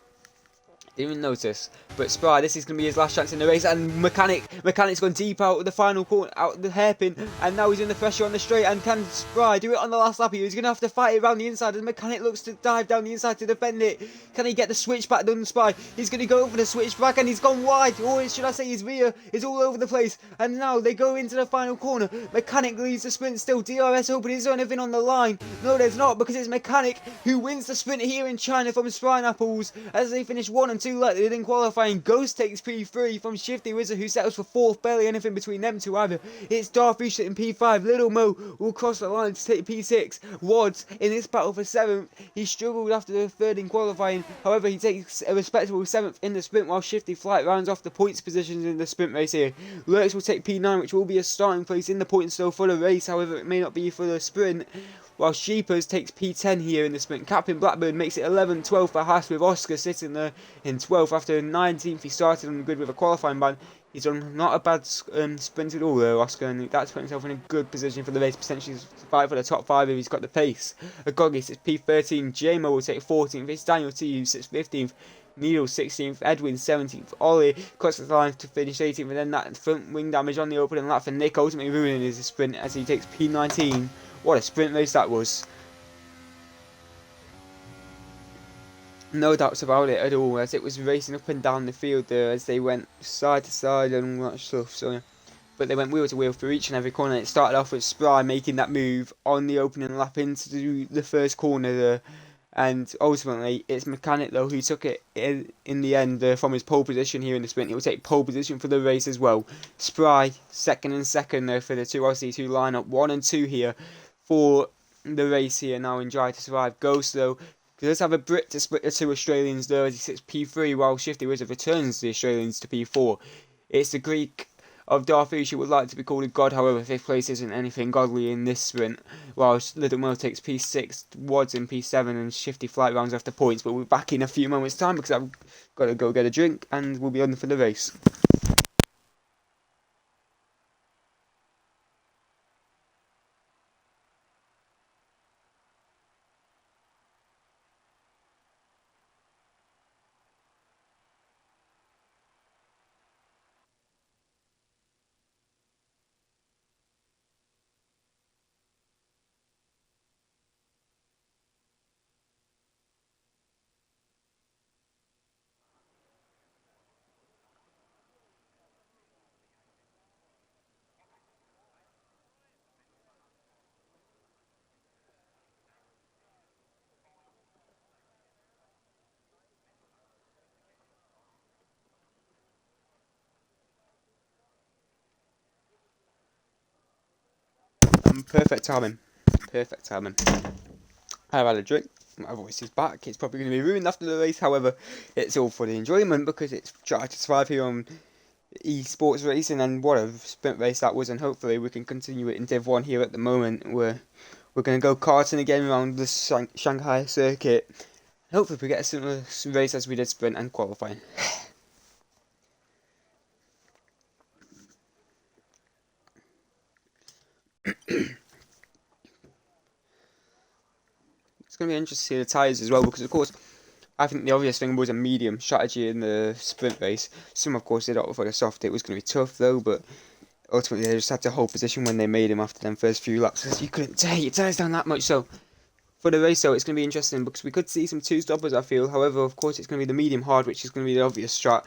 Didn't even notice. But Spry, this is going to be his last chance in the race, and Mechanic's gone deep out of the final corner, out of the hairpin, and now he's under pressure on the straight. And can Spry do it on the last lap here? He's going to have to fight it around the inside, and Mechanic looks to dive down the inside to defend it. Can he get the switchback done, Spry? He's going to go for the switchback, and he's gone wide, or should I say his rear is all over the place. And now they go into the final corner. Mechanic leads the sprint still. DRS open. Is there anything on the line? No, there's not, because it's Mechanic who wins the sprint here in China from Spry and Apples as they finish 1 and 2 like they did in qualifying. Ghost takes P3 from Shifty Wizard, who settles for 4th. Barely anything between them two either. It's Darfish in P5. Little Mo will cross the line to take P6. Wads in this battle for 7th. He struggled after the 3rd in qualifying. However, he takes a respectable 7th in the sprint, while Shifty Flight rounds off the points positions in the sprint race here. Lurks will take P9, which will be a starting place in the points still for the race. However, it may not be for the sprint. While Sheepers takes P10 here in the sprint. Captain Blackburn makes it 11th, 12th for Haas, with Oscar sitting there in 12th after 19th. He started on the grid with a qualifying ban. He's done not a bad sprint at all there, Oscar, and that's put himself in a good position for the race, potentially to fight for the top 5 if he's got the pace. Agogis sits P13, JMO will take 14th, it's Daniel T who sits 15th, Needle 16th, Edwin 17th, Ollie crosses the line to finish 18th, and then that front wing damage on the opening lap for Nick ultimately ruining his sprint as he takes P19. What a sprint race that was. No doubts about it at all, as it was racing up and down the field there as they went side to side and all that stuff. So, yeah. But they went wheel to wheel for each and every corner. It started off with Spry making that move on the opening lap into the first corner there. And ultimately, it's Mechanic though who took it in the end from his pole position here in the sprint. He will take pole position for the race as well. Spry second and second there for the two RC2 lineup. 1 and 2 here for the race here now in Drive to Survive. Ghost though does have a Brit to split the two Australians there as he sits P3, while Shifty Wizard returns the Australians to P4. It's the Greek of Darfish who would like to be called a god, however 5th place isn't anything godly in this sprint, while Little Mo takes P6, Wads in P7 and Shifty Flight rounds off the points. But we'll be back in a few moments time because I've got to go get a drink and we'll be on for the race. Perfect timing. Perfect timing. I've had a drink. My voice is back. It's probably going to be ruined after the race. However, it's all for the enjoyment because it's trying to survive here on esports racing, and what a sprint race that was. And hopefully we can continue it in Div 1 here at the moment. We're going to go karting again around the Shanghai circuit. Hopefully we get a similar race as we did sprint and qualifying. It's going to be interesting to see the tyres as well, because of course I think the obvious thing was a medium strategy in the sprint race. Some of course did opt for the soft. It was going to be tough though, but ultimately they just had to hold position when they made him after them first few laps, because you couldn't take your tyres down that much. So for the race though, it's going to be interesting because we could see some two-stoppers, I feel. However, of course it's going to be the medium hard, which is going to be the obvious strat.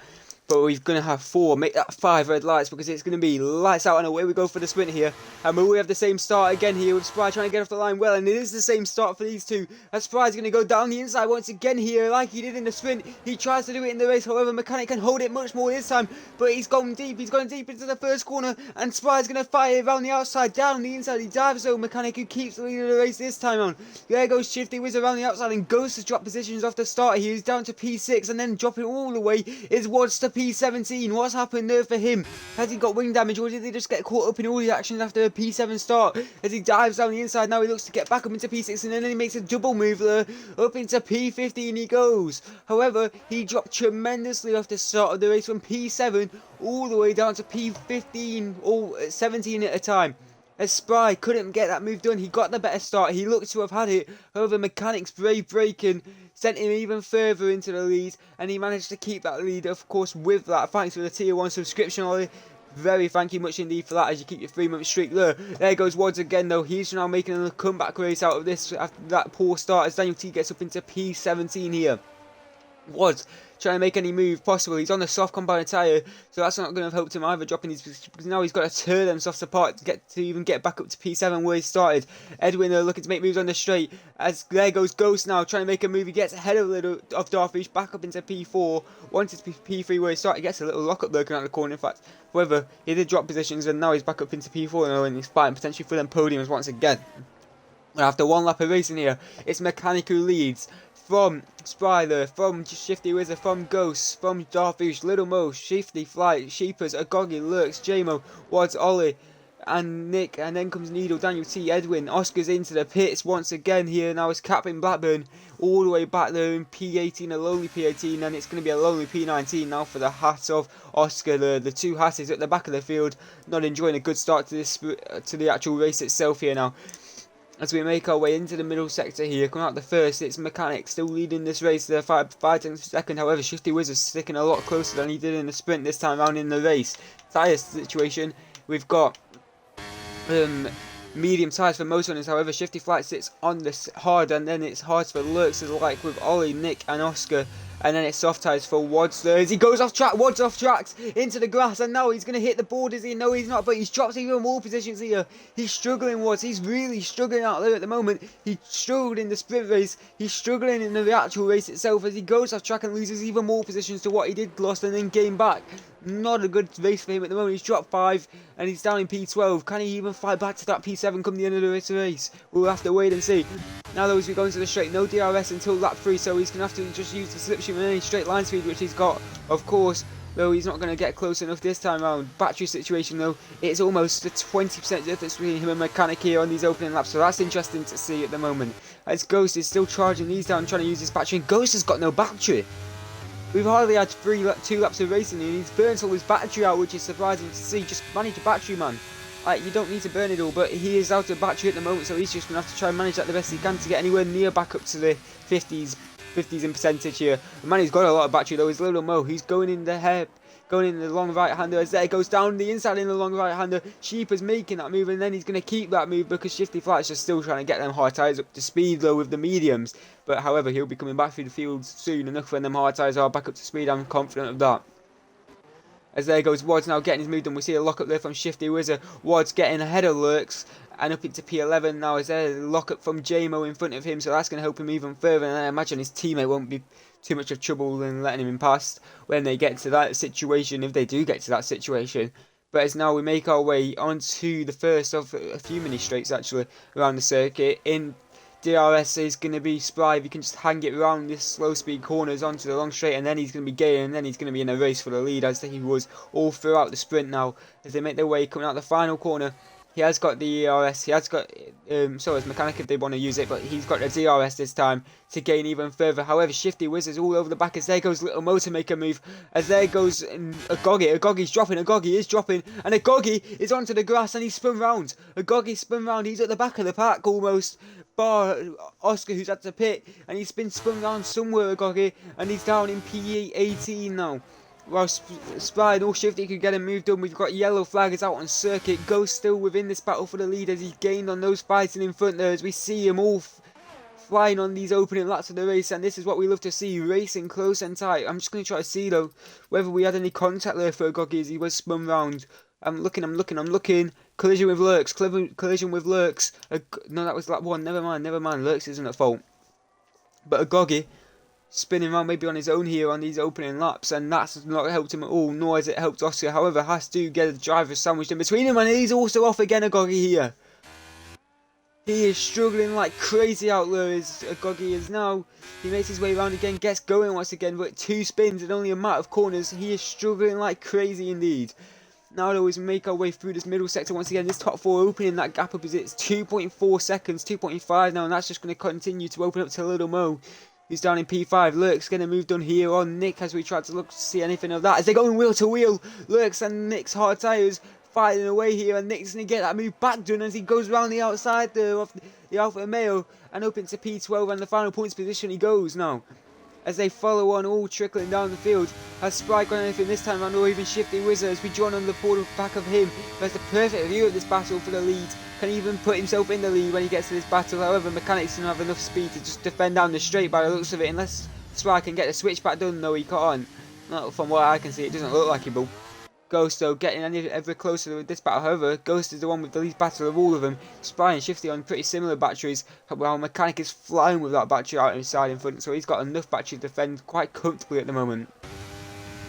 But we're going to have 4, make that 5 red lights, because it's going to be lights out and away we go for the sprint here. And we have the same start again here with Spry trying to get off the line well, and it is the same start for these two. And Spry's going to go down the inside once again here like he did in the sprint. He tries to do it in the race, however Mechanic can hold it much more this time, but he's gone deep into the first corner, and Spry's going to fire around the outside, down the inside. He dives though, Mechanic, who keeps the lead of the race this time on. There goes Shifty Wiz around the outside, and Ghost has dropped positions off the start here. He's down to P6, and then dropping all the way is Wads to P17. What's happened there for him? Has he got wing damage, or did he just get caught up in all the actions after a P7 start? As he dives down the inside, now he looks to get back up into P6, and then he makes a double move there. Up into P15 he goes. However, he dropped tremendously off the start of the race from P7 all the way down to P15, or 17 at a time. As Spry couldn't get that move done, he got the better start, he looked to have had it. However, Mechanic's brave braking sent him even further into the lead, and he managed to keep that lead, of course, with that. Thanks for the tier 1 subscription, Ollie. Very thank you much indeed for that, as you keep your 3-month streak there. There goes Wads again though. He's now making a comeback race out of this after that poor start, as Daniel T gets up into P17 here. Wads trying to make any move possible. He's on the soft compound tyre, so that's not going to have helped him either, dropping his, because now he's got to tear them softs apart to even get back up to P7 where he started. Edwin looking to make moves on the straight, as there goes Ghost now trying to make a move. He gets ahead of Darfish, back up into P4, wanted to P3 where he started. He gets a little lock up there coming out of the corner, in fact. However, he did drop positions, and now he's back up into P4 now, and he's fighting potentially for them podiums once again. And after one lap of racing here, it's Mechanic who leads. From Spryler, from Shifty Wizard, from Ghost, from Darfish, Little Mo, Shifty Flight, Sheepers, Agogi, Lurks, JMO, Wads, Ollie, and Nick, and then comes Needle, Daniel T, Edwin. Oscar's into the pits once again here. Now it's Captain Blackburn all the way back there in P18, a lonely P18, and it's going to be a lonely P19 now for the hat of Oscar. The two hatties at the back of the field, not enjoying a good start to the actual race itself here now. As we make our way into the middle sector here, coming out the first, it's Mechanic still leading this race. They're fighting second. However, Shifty Wizard's sticking a lot closer than he did in the sprint this time around in the race. Tyre situation, we've got medium tyres for most runners. However, Shifty Flight sits on the hard, and then it's hard for Lurks, like with Ollie, Nick, and Oscar. And then it's soft tyres for Wads there as he goes off track. Wads off tracks into the grass, and now he's going to hit the board, is he? No, he's not, but he's dropped even more positions here. He's struggling, Wads. He's really struggling out there at the moment. He struggled in the sprint race. He's struggling in the actual race itself as he goes off track and loses even more positions to what he did lost and then gain back. Not a good race for him at the moment. He's dropped 5 and he's down in P12. Can he even fight back to that P7 come the end of the race? We'll have to wait and see. Now though, as we go into the straight, no DRS until lap 3, so he's going to have to just use the slipstream and any straight line speed which he's got, of course. Though he's not going to get close enough this time around. Battery situation though, it's almost a 20% difference between him and Mechanic here on these opening laps, so that's interesting to see at the moment. As Ghost is still charging these down, trying to use his battery, and Ghost has got no battery. We've hardly had 2 laps of racing and he's burnt all his battery out, which is surprising to see. Just manage a battery, man. Like, you don't need to burn it all, but he is out of battery at the moment, so he's just going to have to try and manage that the best he can to get anywhere near back up to the 50s in percentage here. The man, he's got a lot of battery though, is Little Mo. He's going in the long right-hander as there goes down the inside in the long right-hander. Sheepers making that move, and then he's going to keep that move because Shifty Flight's just still trying to get them hard tyres up to speed though with the mediums. But however, he'll be coming back through the field soon enough when them hard tyres are back up to speed. I'm confident of that. As there goes Wads now getting his move done. We see a lock up there from Shifty Wizard. Wads getting ahead of Lurks and up into P11 now. As there's a lock up from JMO in front of him, so that's going to help him even further. And I imagine his teammate won't be too much of trouble in letting him in past when they get to that situation, if they do get to that situation. But as now we make our way onto the first of a few mini straights actually around the circuit. In DRS is going to be Spry. He can just hang it around this slow speed corners onto the long straight, and then he's going to be gaining, and then he's going to be in a race for the lead as he was all throughout the sprint now. As they make their way coming out the final corner, he has got the ERS, he has got, so has Mechanic if they want to use it, but he's got the DRS this time to gain even further. However, Shifty Wizards all over the back as there goes Little Motor Maker move, as there goes Agoggy. Agoggy's dropping, Agoggy is dropping, and Agoggy is onto the grass and he's spun round. Agoggy spun round, he's at the back of the pack almost, bar Oscar who's had to pit, and he's been spun round somewhere, Agoggy, and he's down in P18 now. While Spry and all Shifty could get him moved on, we've got Yellow Flaggers out on circuit. Ghost still within this battle for the lead as he's gained on those fighting in front there as we see him all flying on these opening laps of the race, and this is what we love to see, racing close and tight. I'm just going to try to see though whether we had any contact there for Agoggy as he was spun round. I'm looking. Collision with Lurks, collision with Lurks. No, that was lap 1, never mind, Lurks isn't at fault. But Agoggy spinning around maybe on his own here on these opening laps, and that's not helped him at all, nor has it helped Oscar. However, has to get a driver sandwiched in between him, and he's also off again, Agoggy here. He is struggling like crazy out there as Agoggy is now. He makes his way around again, gets going once again, but 2 spins and only a matter of corners. He is struggling like crazy indeed. Now though, as we make our way through this middle sector once again, this top 4 opening, that gap up is it's 2.4 seconds, 2.5 now, and that's just going to continue to open up to Little Mo, who's down in P5. Lurks getting moved on here on Nick as we try to look to see anything of that. As they're going wheel to wheel, Lurks and Nick's hard tyres fighting away here, and Nick's going to get that move back done as he goes around the outside there of the Alfa Romeo and up into P12, and the final points position he goes now. As they follow on, all trickling down the field. Has Spry got anything this time around, or even Shifty Wizard as we join on the back of him, who has the perfect view of this battle for the lead. Can even put himself in the lead when he gets to this battle. However, Mechanics don't have enough speed to just defend down the straight by the looks of it. Unless Spry can get the switchback done, though he can't. Not from what I can see, it doesn't look like he will. Ghost though getting ever closer with this battle. However, Ghost is the one with the least battle of all of them. Spry and Shifty on pretty similar batteries, while Mechanic is flying with that battery out inside in front, so he's got enough battery to defend quite comfortably at the moment.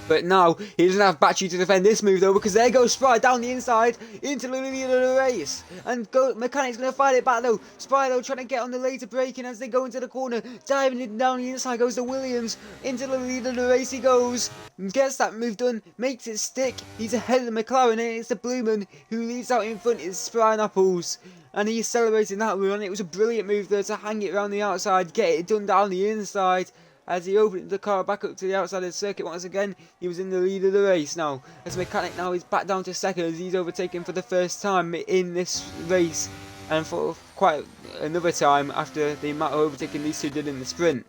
But now, he doesn't have battery to defend this move though, because there goes Spry down the inside into the lead of the race. And Mechanic's going to fight it back though. Spry though trying to get on the later braking as they go into the corner. Diving in down the inside goes the Williams. Into the lead of the race he goes. Gets that move done, makes it stick. He's ahead of the McLaren, and it's the Blueman who leads out in front. It's Spry and Apples. And he's celebrating that run. It was a brilliant move there to hang it around the outside, get it done down the inside. As he opened the car back up to the outside of the circuit once again, he was in the lead of the race now. As Mechanic now is back down to second as he's overtaken for the first time in this race. And for quite another time after the amount of overtaking these two did in the sprint.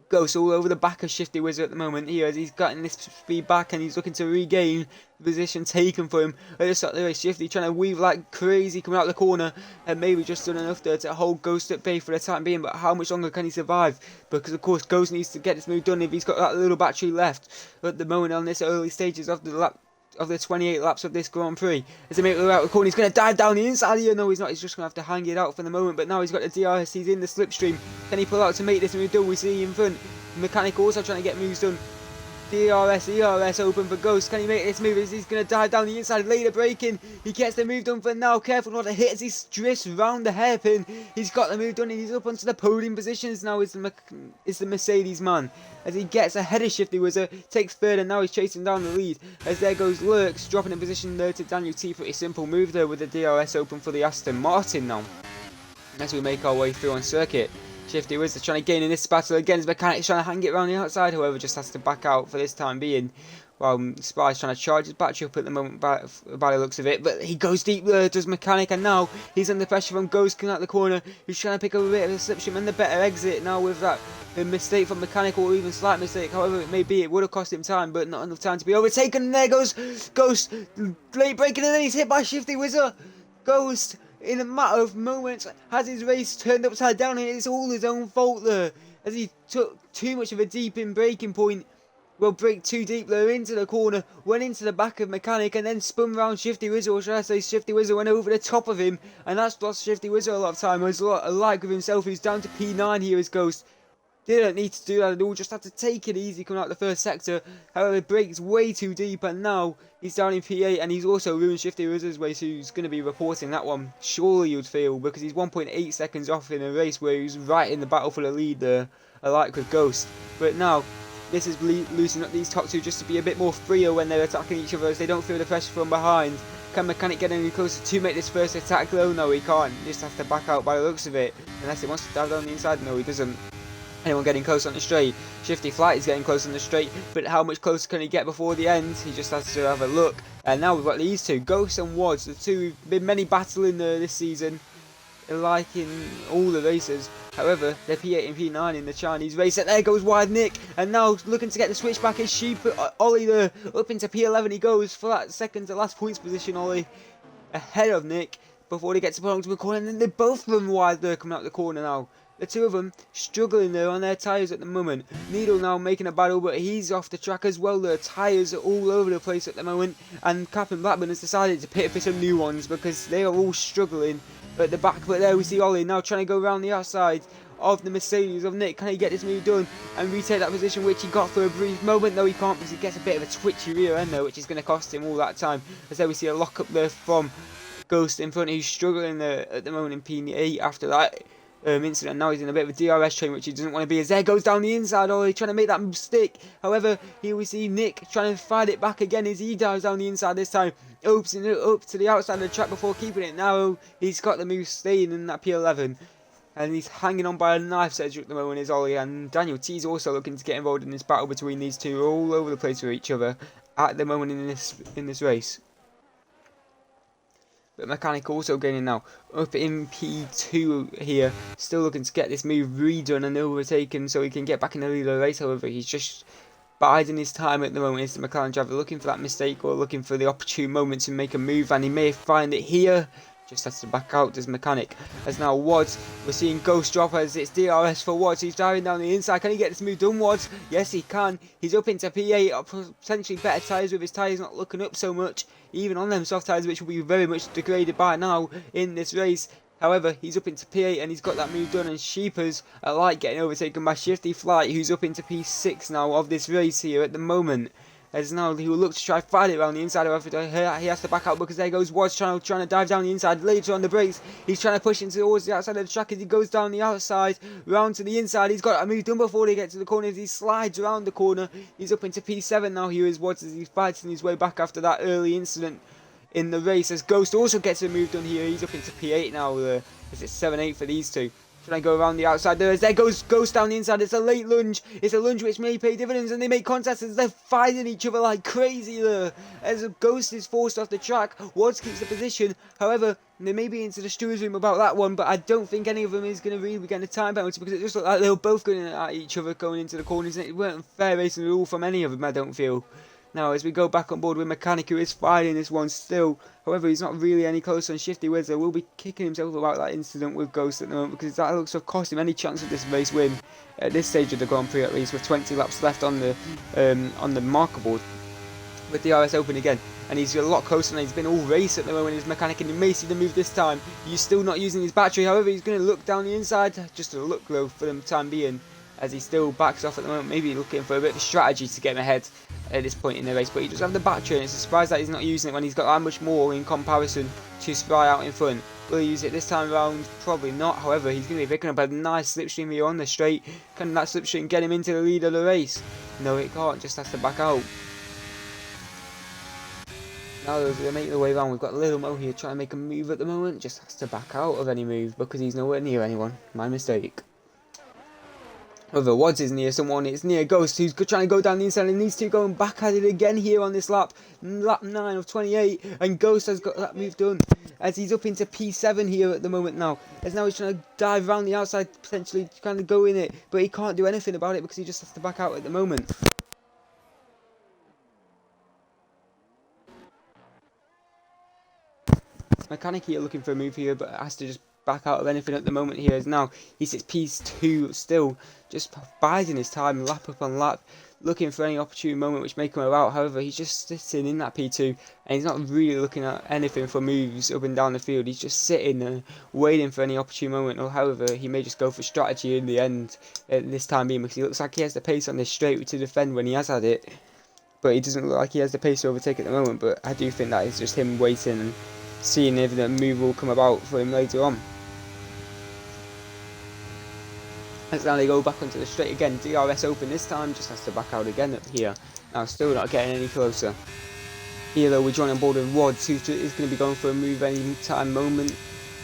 Ghost all over the back of Shifty Wizard at the moment here as he's gotten this speed back and he's looking to regain the position taken for him at the start of the race. Shifty trying to weave like crazy coming out the corner and maybe just done enough there to hold Ghost at bay for the time being, but how much longer can he survive? Because of course Ghost needs to get this move done if he's got that little battery left at the moment on this early stages of the 28 laps of this Grand Prix. As they make their way out the corner, he's going to dive down the inside here. No, he's not. He's just going to have to hang it out for the moment. But now he's got the DRS. He's in the slipstream. Can he pull out to make this move done? We see in front. Mechanic also trying to get moves done. ERS open for Ghost. Can he make this move? He's going to dive down the inside. Later braking. He gets the move done for now. Careful not to hit as he drifts round the hairpin. He's got the move done and he's up onto the podium positions now. Is the Mercedes man. As he gets ahead of Shifty Wizard. Takes third and now he's chasing down the lead. As there goes Lurks. Dropping in position there to Daniel T. Pretty simple move there with the DRS open for the Aston Martin now. As we make our way through on circuit. Shifty Wizard trying to gain in this battle again. His Mechanic's trying to hang it around the outside, however, just has to back out for this time being. While Spy's trying to charge his battery up at the moment by the looks of it. But he goes deep there, does Mechanic, and now he's under pressure from Ghost coming out the corner. He's trying to pick up a bit of a slipstream and the better exit now with that mistake from Mechanic or even slight mistake. However it may be, it would have cost him time, but not enough time to be overtaken. And there goes Ghost, late braking, and then he's hit by Shifty Wizard. Ghost, in a matter of moments, has his race turned upside down, and it's all his own fault there. As he took too much of a deep in braking point, well, brake too deep there into the corner, went into the back of Mechanic, and then spun round Shifty Wizard, or should I say Shifty Wizard went over the top of him, and that's lost Shifty Wizard a lot of time. He's a lot alike with himself, he's down to P9 here as Ghost. didn't need to do that at all, just had to take it easy coming out the first sector. However, brakes way too deep, and now he's down in P8, and he's also ruined Shifty Wizard's way, who's going to be reporting that one, surely you'd feel, because he's 1.8 seconds off in a race where he's right in the battle for the lead there, alike with Ghost. But now, this is loosening up these top two just to be a bit more freer when they're attacking each other, as they don't feel the pressure from behind. Can Mechanic get any closer to make this first attack though? No, he can't. He just has to back out by the looks of it, unless he wants to dive down the inside. No, he doesn't. Anyone getting close on the straight? Shifty Flight is getting close on the straight, but how much closer can he get before the end? He just has to have a look. And now we've got these two, Ghost and Wads, the two who've been many battling this season, like in all the races. However, they're P8 and P9 in the Chinese race, and there goes Wide Nick, and now looking to get the switch back is Sheep. Ollie there, up into P11 he goes for that second to last points position. Ollie ahead of Nick before he gets to the corner, and then they both run wide there coming out the corner now. The two of them struggling there on their tyres at the moment. Needle now making a battle, but he's off the track as well. Their tyres are all over the place at the moment, and Captain Blackburn has decided to pit for some new ones because they are all struggling at the back. But there we see Ollie now trying to go around the outside of the Mercedes of Nick. Can he get this move done and retake that position, which he got for a brief moment? No, he can't, because he gets a bit of a twitchy rear end there, which is going to cost him all that time. As there we see a lock up there from Ghost in front, who's struggling there at the moment in P8 after that incident. Now he's in a bit of a DRS train, which he doesn't want to be, as there goes down the inside. Ollie trying to make that move stick. However, here we see Nick trying to fight it back again as he dives down the inside this time, opening it up to the outside of the track before keeping it narrow. He's got the move staying in that P11, and he's hanging on by a knife's edge at the moment is Ollie, and Daniel T's also looking to get involved in this battle between these two, all over the place with each other at the moment in this race. But Mechanic also gaining now up in P2 here, still looking to get this move redone and overtaken so he can get back in the lead of the race. However, he's just biding his time at the moment. Is the McLaren driver looking for that mistake or looking for the opportune moment to make a move, and he may find it here. Just has to back out, does Mechanic. As now Wads, we're seeing Ghost drop as it's DRS for Wads. He's diving down the inside. Can he get this move done, Wads? Yes, he can. He's up into P8, potentially better tyres with his tyres not looking up so much, even on them soft tyres, which will be very much degraded by now in this race. However, he's up into P8 and he's got that move done, and Sheepers are like getting overtaken by Shifty Flight, who's up into P6 now of this race here at the moment. As now he will look to try to fight it around the inside, however he has to back out because there goes Wads trying to dive down the inside. Later on the brakes, he's trying to push into towards the outside of the track as he goes down the outside, round to the inside. He's got a move done before they get to the corner as he slides around the corner. He's up into P7 now, here is Wads, as he's fighting his way back after that early incident in the race. As Ghost also gets a move done here, he's up into P8 now, as it's 7-8 for these two. Trying to go around the outside there, as there goes Ghost down the inside. It's a late lunge. It's a lunge which may pay dividends, and they make contact as they're fighting each other like crazy there. As Ghost is forced off the track, Wads keeps the position. However, they may be into the steward's room about that one, but I don't think any of them is going to really be getting a time penalty, because it just looked like they were both going at each other going into the corners, and it weren't fair racing at all from any of them, I don't feel. Now, as we go back on board with Mechanic, who is fighting this one still. However, he's not really any closer on Shifty Wizard. Will be kicking himself about that incident with Ghost at the moment, because that looks to have cost him any chance of this race win at this stage of the Grand Prix, at least, with 20 laps left on the marker board. With the RS open again, and he's a lot closer than he's been all race at the moment. His Mechanic, and you may see the move this time. He's still not using his battery. However, he's going to look down the inside, just to look though for the time being, as he still backs off at the moment, maybe looking for a bit of a strategy to get him ahead at this point in the race. But he does have the battery, and it's a surprise that he's not using it when he's got that much more in comparison to Spry out in front. Will he use it this time around? Probably not. However, he's going to be picking up a nice slipstream here on the straight. Can that slipstream get him into the lead of the race? No, it can't. Just has to back out. Now as they make their way around, we've got Little Mo here trying to make a move at the moment. Just has to back out of any move because he's nowhere near anyone. My mistake. However, Wads is near someone. It's near Ghost, who's trying to go down the inside, and these two going back at it again here on this lap 9 of 28, and Ghost has got that move done as he's up into P7 here at the moment now. As now he's trying to dive around the outside, potentially kind of go in it, but he can't do anything about it because he just has to back out at the moment. Mechanic here looking for a move here, but has to just back out of anything at the moment here, as now he sits P2 still, just biding his time lap upon lap looking for any opportune moment which may come about. However, he's just sitting in that P2 and he's not really looking at anything for moves up and down the field. He's just sitting and waiting for any opportune moment, or however, he may just go for strategy in the end at this time being, because he looks like he has the pace on this straight to defend when he has had it, but he doesn't look like he has the pace to overtake at the moment. But I do think that is just him waiting and seeing if the move will come about for him later on. As now they go back onto the straight again. DRS open this time, just has to back out again up here. Now still not getting any closer. Here though we're joining on board with Rods, who is going to be going for a move any time moment,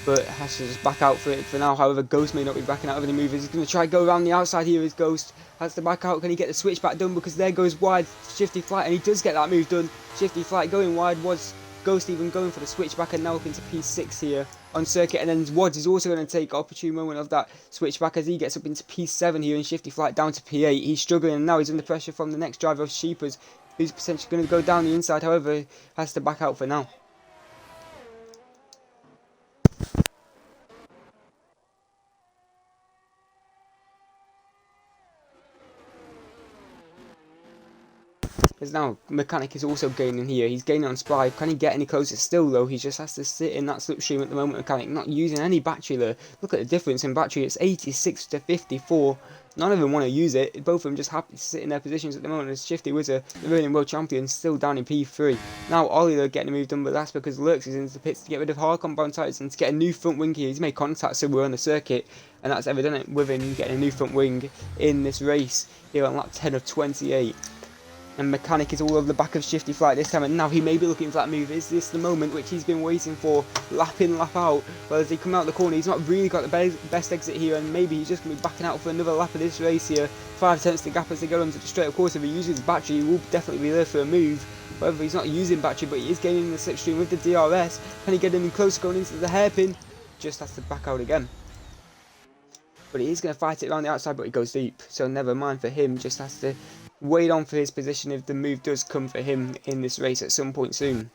but has to just back out for it for now. However, Ghost may not be backing out of any movers. He's going to try to go around the outside here. Is Ghost has to back out. Can he get the switch back done? Because there goes wide Shifty Flight, and he does get that move done. Shifty Flight going wide. Was Ghost even going for the switchback, and now up into P6 here on circuit, and then Wads is also going to take opportune moment of that switchback as he gets up into P7 here, and Shifty Flight down to P8. He's struggling, and now he's under pressure from the next driver of Sheepers, who's potentially going to go down the inside. However, has to back out for now. As now Mechanic is also gaining here. He's gaining on Spry. Can he get any closer? Still though, he just has to sit in that slipstream at the moment. Mechanic not using any battery there. Look at the difference in battery. It's 86 to 54. None of them want to use it. Both of them just happy to sit in their positions at the moment. As Shifty Wizard, the reigning world champion, still down in P3. Now Ollie though getting a move done, but that's because Lurks is into the pits to get rid of hard compound tyres and to get a new front wing here. He's made contact somewhere on the circuit, and that's evident with him getting a new front wing in this race here on lap 10 of 28. And Mechanic is all over the back of Shifty Flight this time, and now he may be looking for that move. Is this the moment which he's been waiting for, lap in, lap out? Well, as he come out the corner, he's not really got the best exit here, and maybe he's just going to be backing out for another lap of this race here. 5 attempts to gap as they go onto the straight. Of course, if he uses his battery, he will definitely be there for a move. However, he's not using battery, but he is gaining the slipstream with the DRS. Can he get any closer going into the hairpin? Just has to back out again. But he is going to fight it around the outside, but he goes deep, so never mind for him. Just has to wait on for his position if the move does come for him in this race at some point soon.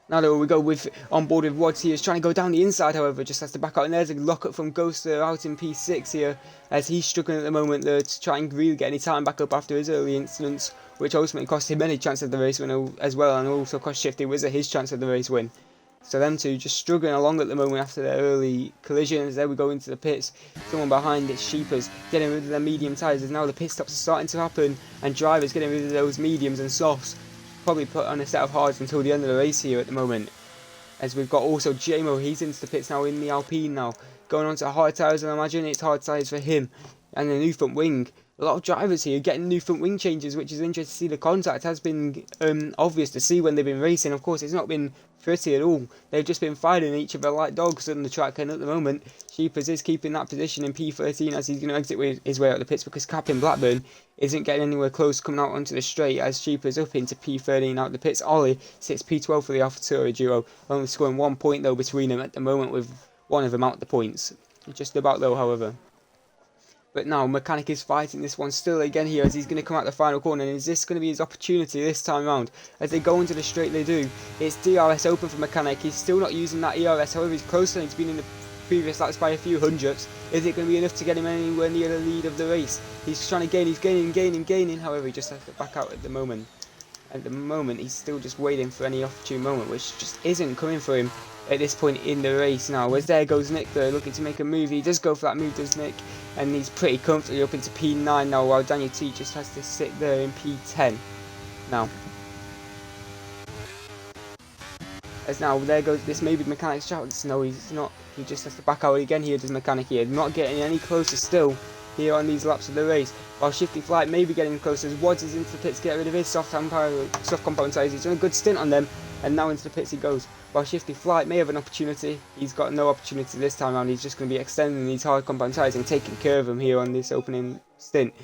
Now though, we go with on board with Rods. He is trying to go down the inside, however, just has to back out, and there's a lockup from Ghost out in P6 here, as he's struggling at the moment there to try and really get any time back up after his early incidents, which ultimately cost him any chance of the race win as well, and also cost Shifty Wizard his chance of the race win. So them two just struggling along at the moment after their early collisions. There we go into the pits. Someone behind it's Sheepers getting rid of their medium tyres. As now the pit stops are starting to happen, and drivers getting rid of those mediums and softs. Probably put on a set of hards until the end of the race here at the moment. As we've got also JMO, he's into the pits now in the Alpine now. Going on to hard tyres, and I imagine it's hard tyres for him. And the new front wing. A lot of drivers here getting new front wing changes, which is interesting to see. The contact has been obvious to see when they've been racing. Of course, it's not been pretty at all. They've just been fighting each other like dogs on the track, and at the moment, Sheepers is keeping that position in P13 as he's going to exit his way out of the pits, because Captain Blackburn isn't getting anywhere close coming out onto the straight as Sheepers up into P13 out of the pits. Ollie sits P12 for the AlphaTauri duo, only scoring 1 point though between them at the moment, with one of them out the points. Just about though, however. But now Mechanic is fighting this one still again here as he's going to come out the final corner, and is this going to be his opportunity this time round? As they go into the straight they do. It's DRS open for Mechanic. He's still not using that ERS, however he's closer and he's been in the previous laps by a few hundredths. Is it going to be enough to get him anywhere near the lead of the race? He's trying to gain, he's gaining, however he just has to back out at the moment. At the moment he's still just waiting for any opportune moment, which just isn't coming for him at this point in the race now. As there goes Nick there looking to make a move. He does go for that move, does Nick, and he's pretty comfortably up into P9 now, while Daniel T just has to sit there in P10 now. As now there goes, this may be Mechanic's chance. No, he's not. He just has to back out again here, does Mechanic here. Not getting any closer still here on these laps of the race, while Shifty Flight may be getting closer as Wads is into the pits to get rid of his soft compound tyres. He's done a good stint on them, and now into the pits he goes. While Shifty Flight may have an opportunity, he's got no opportunity this time around. He's just going to be extending these hard compound tyres and taking care of them here on this opening stint.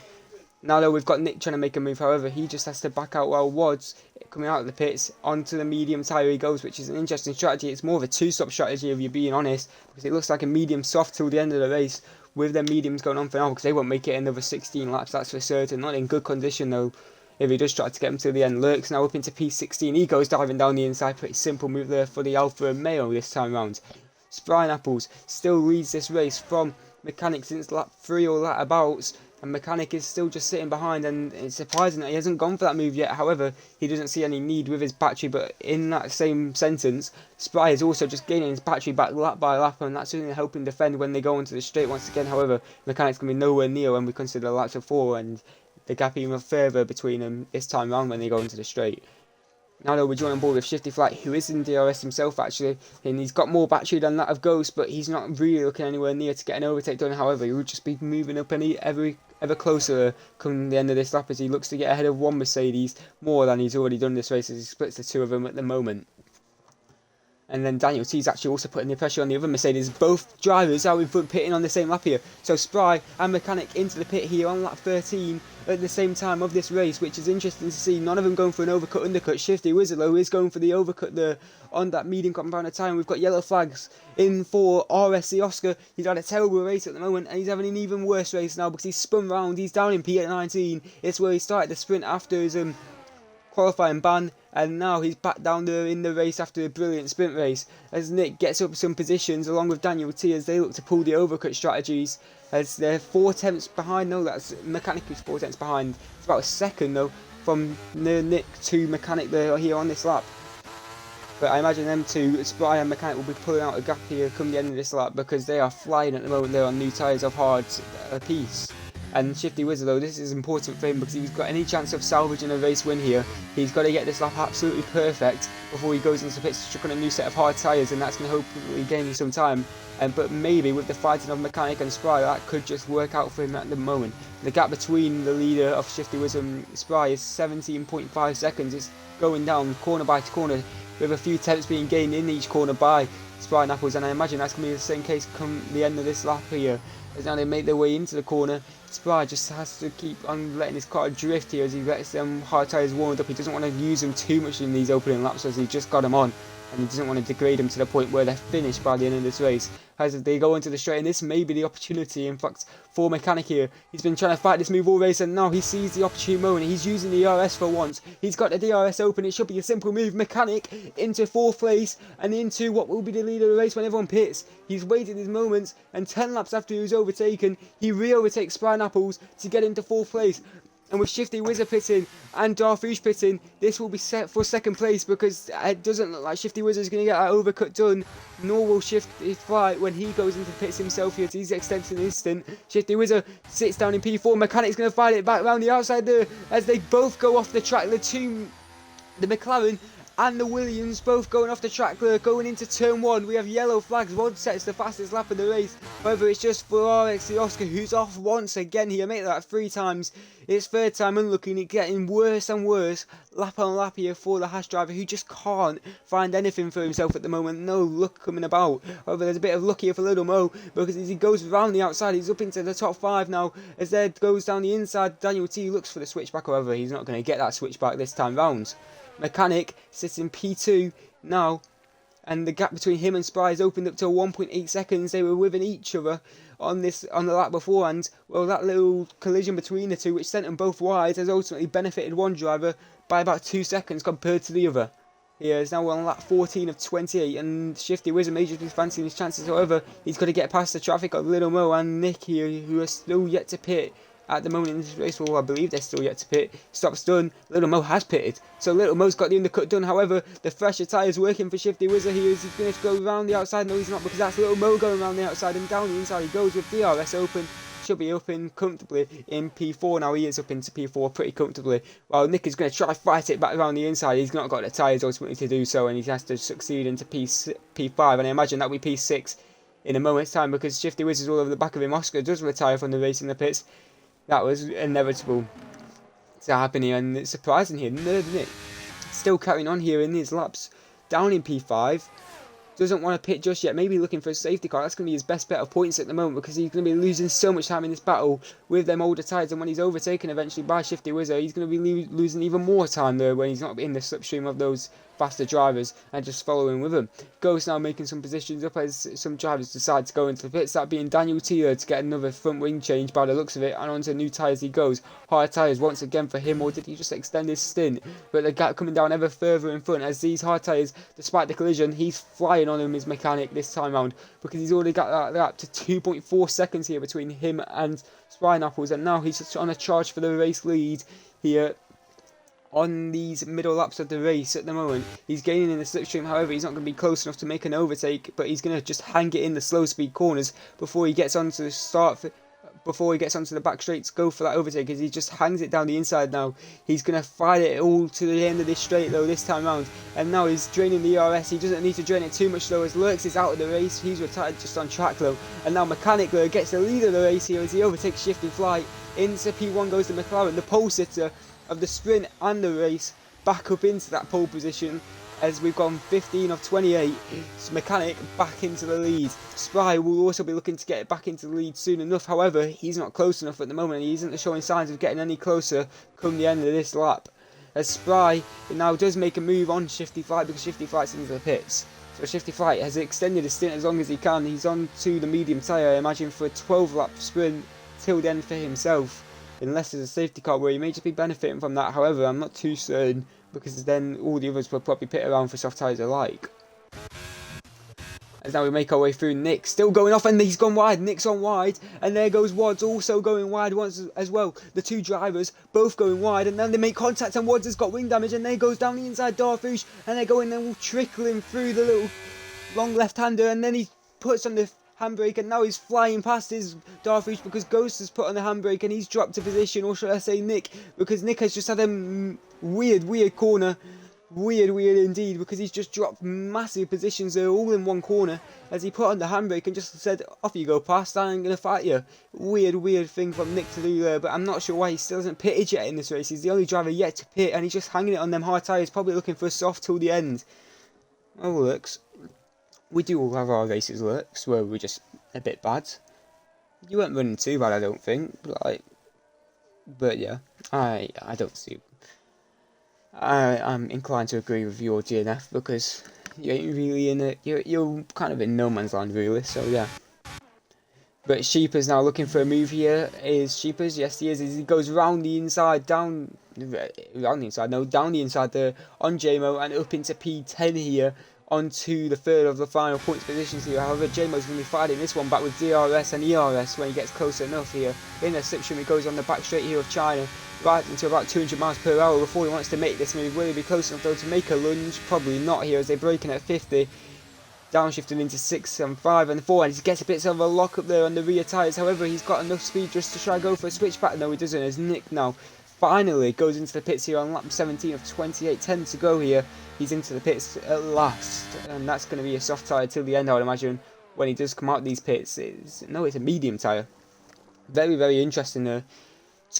Now though, we've got Nick trying to make a move, however he just has to back out, while Wads coming out of the pits onto the medium tyre he goes, which is an interesting strategy. It's more of a two-stop strategy if you're being honest, because it looks like a medium soft till the end of the race, with their mediums going on for now, because they won't make it another 16 laps, that's for certain. Not in good condition though, if he does try to get him to the end. Lurks now up into P16, he goes diving down the inside. Pretty simple move there for the Alfa Romeo this time round. Sprine Apples still leads this race from Mechanic since lap 3 or that abouts, and Mechanic is still just sitting behind, and it's surprising that he hasn't gone for that move yet. However, he doesn't see any need with his battery, but in that same sentence, Spry is also just gaining his battery back lap by lap, and that's really helping defend when they go into the straight once again. However, Mechanic's going to be nowhere near when we consider the laps of 4, and the gap even further between them this time round when they go into the straight. Now though, we're joining on board with Shifty Flight, who is in DRS himself actually, and he's got more battery than that of Ghost, but he's not really looking anywhere near to get an overtake done. However, he will just be moving up ever closer come the end of this lap as he looks to get ahead of one Mercedes more than he's already done this race as he splits the two of them at the moment. And then Daniel T's actually also putting the pressure on the other Mercedes. Both drivers are in front pitting on the same lap here. So Spry and Mechanic into the pit here on lap 13 at the same time of this race, which is interesting to see. None of them going for an overcut undercut. Shifty Wizard though is going for the overcut there on that medium compound of time. We've got yellow flags in for RSC Oscar. He's had a terrible race at the moment, and he's having an even worse race now because he's spun round. He's down in P19. It's where he started the sprint after his qualifying ban, and now he's back down there in the race after a brilliant sprint race as Nick gets up some positions along with Daniel T as they look to pull the overcut strategies as they're 4 tenths behind. No, that's Mechanic who's 4 tenths behind. It's about a second though from Nick to Mechanic there here on this lap. But I imagine them two, Spry and Mechanic, will be pulling out a gap here come the end of this lap because they are flying at the moment. They're on new tyres of hard apiece. And Shifty Wizard though, this is important for him because if he's got any chance of salvaging a race win here, he's got to get this lap absolutely perfect before he goes into the pits to chuck on a new set of hard tyres, and that's going to hopefully gain him some time. But maybe with the fighting of Mechanic and Spry, that could just work out for him at the moment. The gap between the leader of Shifty Wizard and Spry is 17.5 seconds. It's going down corner by corner with a few tenths being gained in each corner by Spry and Apples, and I imagine that's going to be the same case come the end of this lap here. As now they make their way into the corner, Spry just has to keep on letting his car drift here as he lets them hard tyres warmed up. He doesn't want to use them too much in these opening laps as he just got them on, and he doesn't want to degrade them to the point where they're finished by the end of this race. As they go into the straight, and this may be the opportunity, in fact, for Mechanic here. He's been trying to fight this move all race, and now he sees the opportune moment. He's using the DRS for once. He's got the DRS open. It should be a simple move. Mechanic into 4th place and into what will be the leader of the race when everyone pits. He's waited his moments, and 10 laps after he was overtaken, he re-overtakes Spry and Apples to get into 4th place. And with Shifty Wizard pitting and Darfouche pitting, this will be set for 2nd place because it doesn't look like Shifty Wizard is going to get that overcut done, nor will Shifty Flight when he goes into the pits himself here. He's extending an instant. Shifty Wizard sits down in P4. Mechanic's going to fight it back around the outside there as they both go off the track. The McLaren and the Williams both going off the track there, going into turn 1. We have yellow flags. One sets the fastest lap of the race. However, it's just for RXC Oscar, who's off once again here. Make that 3 times. It's 3rd time unlucky, and it's getting worse and worse lap on lap here for the Haas driver, who just can't find anything for himself at the moment. No luck coming about. However, there's a bit of luck here for Little Mo because as he goes around the outside, he's up into the top 5 now. As there goes down the inside, Daniel T looks for the switchback. However, he's not going to get that switchback this time round. Mechanic sits in P2 now, and the gap between him and Spry has opened up to 1.8 seconds. They were within each other on the lap before, and well, that little collision between the two, which sent them both wide, has ultimately benefited one driver by about 2 seconds compared to the other. He is now on lap 14 of 28, and Shifty Wizard may just be fancying his chances. However, he's got to get past the traffic of Little Mo and Nick here, who are still yet to pit. At the moment in this race, well, I believe they're still yet to pit. Stops done. Little Mo has pitted. So Little Mo's got the undercut done. However, the fresher tyres working for Shifty Wizard here. Is he going to go around the outside? No, he's not, because that's Little Mo going around the outside, and down the inside he goes with DRS open. Should be up in comfortably in P4 now. He is up into P4 pretty comfortably. While Nick is going to try to fight it back around the inside. He's not got the tyres ultimately to do so, and he has to succeed into P5. And I imagine that will be P6 in a moment's time because Shifty Wizard's all over the back of him. Oscar does retire from the race in the pits. That was inevitable to happen here, and it's surprising here, isn't it? Still carrying on here in his laps, down in P5. Doesn't want to pit just yet, maybe looking for a safety car. That's going to be his best bet of points at the moment because he's going to be losing so much time in this battle with them older tyres, and when he's overtaken eventually by Shifty Wizard, he's going to be losing even more time there when he's not in the slipstream of those faster drivers and just following with them. Ghost now making some positions up as some drivers decide to go into the pits, that being Daniel T to get another front wing change by the looks of it, and onto new tyres he goes. Hard tyres once again for him, or did he just extend his stint? But the gap coming down ever further in front as these hard tyres, despite the collision, he's flying relying on him, his mechanic, this time round, because he's already got that lap to 2.4 seconds here between him and Spineapples, and now he's on a charge for the race lead here on these middle laps of the race at the moment. He's gaining in the slipstream, however he's not going to be close enough to make an overtake, but he's going to just hang it in the slow speed corners before he gets onto the before he gets onto the back straight to go for that overtake, as he just hangs it down the inside now. He's going to fight it all to the end of this straight though this time round, and now he's draining the ERS. He doesn't need to drain it too much though, as Lurks is out of the race. He's retired just on track though, and now Mechanic gets the lead of the race here as he overtakes Shifty Flight. Into P1 goes to McLaren, the pole sitter of the sprint and the race, back up into that pole position as we've gone 15 of 28. Mechanic back into the lead. Spry will also be looking to get back into the lead soon enough, however he's not close enough at the moment. He isn't showing signs of getting any closer come the end of this lap, as Spry now does make a move on Shifty Flight because Shifty Flight's into the pits. So Shifty Flight has extended his stint as long as he can. He's on to the medium tyre, I imagine, for a 12 lap sprint till the end for himself, unless there's a safety car where he may just be benefiting from that. However, I'm not too certain, because then all the others will probably pit around for soft tyres alike. As now we make our way through, Nick still going off, and he's gone wide. Nick's on wide, and there goes Wads also going wide once as well. The two drivers both going wide, and then they make contact, and Wads has got wing damage, and there goes down the inside Darfouche, and they're going then trickling through the little long left-hander, and then he puts on the handbrake, and now he's flying past his Darfouche because Ghost has put on the handbrake and he's dropped a position, or should I say Nick, because Nick has just had a weird corner. Weird indeed, because he's just dropped massive positions there all in one corner as he put on the handbrake and just said, off you go past, I ain't gonna fight you. Weird thing from Nick to do there, but I'm not sure why he still hasn't pitted yet in this race. He's the only driver yet to pit, and he's just hanging it on them hard tyres, probably looking for a soft till the end. Oh, Lurks. We do all have our races, Lurks, where we're just a bit bad. You weren't running too bad, I don't think, but yeah, I don't see. I'm inclined to agree with your DNF because you ain't really in it. You're kind of in no man's land really. So yeah. But Sheepers now looking for a move here. Is Sheepers? Yes, he is. He goes round the inside, down the inside there on JMO and up into P10 here, onto the third of the final points positions here. However, JMO's going to be fighting this one back with DRS and ERS when he gets close enough here. In the slipstream, he goes on the back straight here of China, right into about 200 miles per hour before he wants to make this move. Will he be close enough though to make a lunge? Probably not here, as they're braking at 50. Downshifting into 6 and 5 and 4, and he gets a bit of a lock up there on the rear tyres. However, he's got enough speed just to try and go for a switch back. No, he doesn't, as Nick now finally goes into the pits here on lap 17 of 28, 10 to go here. He's into the pits at last, and that's going to be a soft tyre till the end, I would imagine, when he does come out of these pits. It's a medium tyre. Very interesting to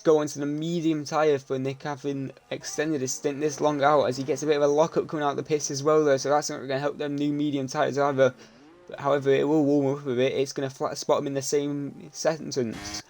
go onto the medium tyre for Nick, having extended his stint this long out, as he gets a bit of a lock-up coming out of the pits as well there, so that's not going to help them new medium tyres either. But however, it will warm up a bit. It's going to flat spot him in the same sentence.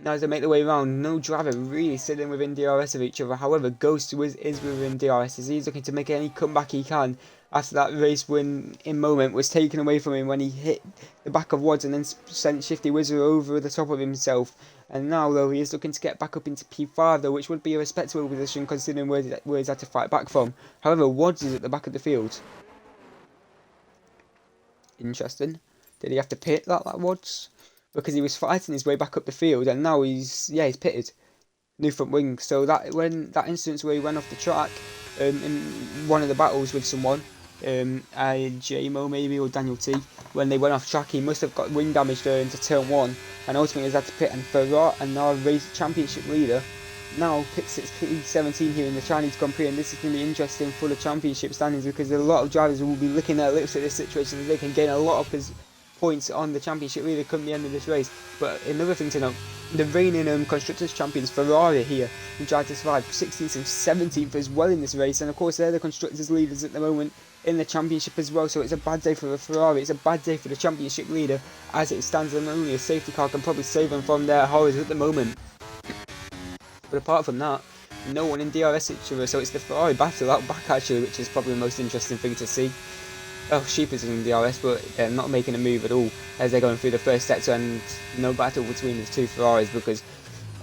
Now as they make their way around, no driver really sitting within DRS of each other. However, Ghost is within DRS, as he's looking to make any comeback he can after that race win in moment was taken away from him when he hit the back of Wads and then sent Shifty Wizard over the top of himself. And now though, he is looking to get back up into P5 though, which would be a respectable position considering where he's had to fight back from. However, Wads is at the back of the field. Interesting. Did he have to pit that Wads? Because he was fighting his way back up the field, and now he's pitted. New front wing. So that when that instance where he went off the track in one of the battles with someone, JMO maybe or Daniel T, when they went off track, he must have got wing damage there into turn 1, and ultimately he's had to pit. And Ferrari, and now race championship leader, now pits its P17 here in the Chinese Grand Prix, and this is going to be interesting for the championship standings, because a lot of drivers will be licking their lips at this situation, as they can gain a lot of points on the championship leader come the end of this race. But another thing to note, the reigning constructors champions Ferrari here, who tried to survive 16th and 17th as well in this race, and of course they're the constructors leaders at the moment in the championship as well. So it's a bad day for the Ferrari, it's a bad day for the championship leader, as it stands, and only a safety car can probably save them from their horrors at the moment. But apart from that, no one in DRS each other, so it's the Ferrari battle out back actually, which is probably the most interesting thing to see. Oh, Sheep is in DRS, but they're not making a move at all as they're going through the first sector, and no battle between the two Ferraris because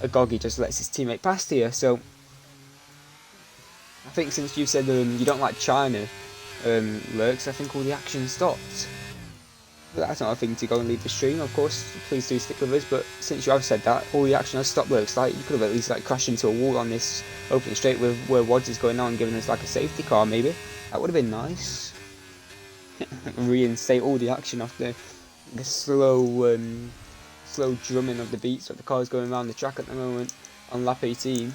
Agoggy just lets his teammate past here. So I think since you said you don't like China, lurks, I think all the action stopped. But that's not a thing to go and leave the stream, of course, please do stick with us, but since you have said that, all the action has stopped. Lurks like you could have at least like crashed into a wall on this open straight with where Wads is going now and giving us like a safety car maybe. That would have been nice. Reinstate all the action after the slow drumming of the beats that the car is going around the track at the moment on lap 18.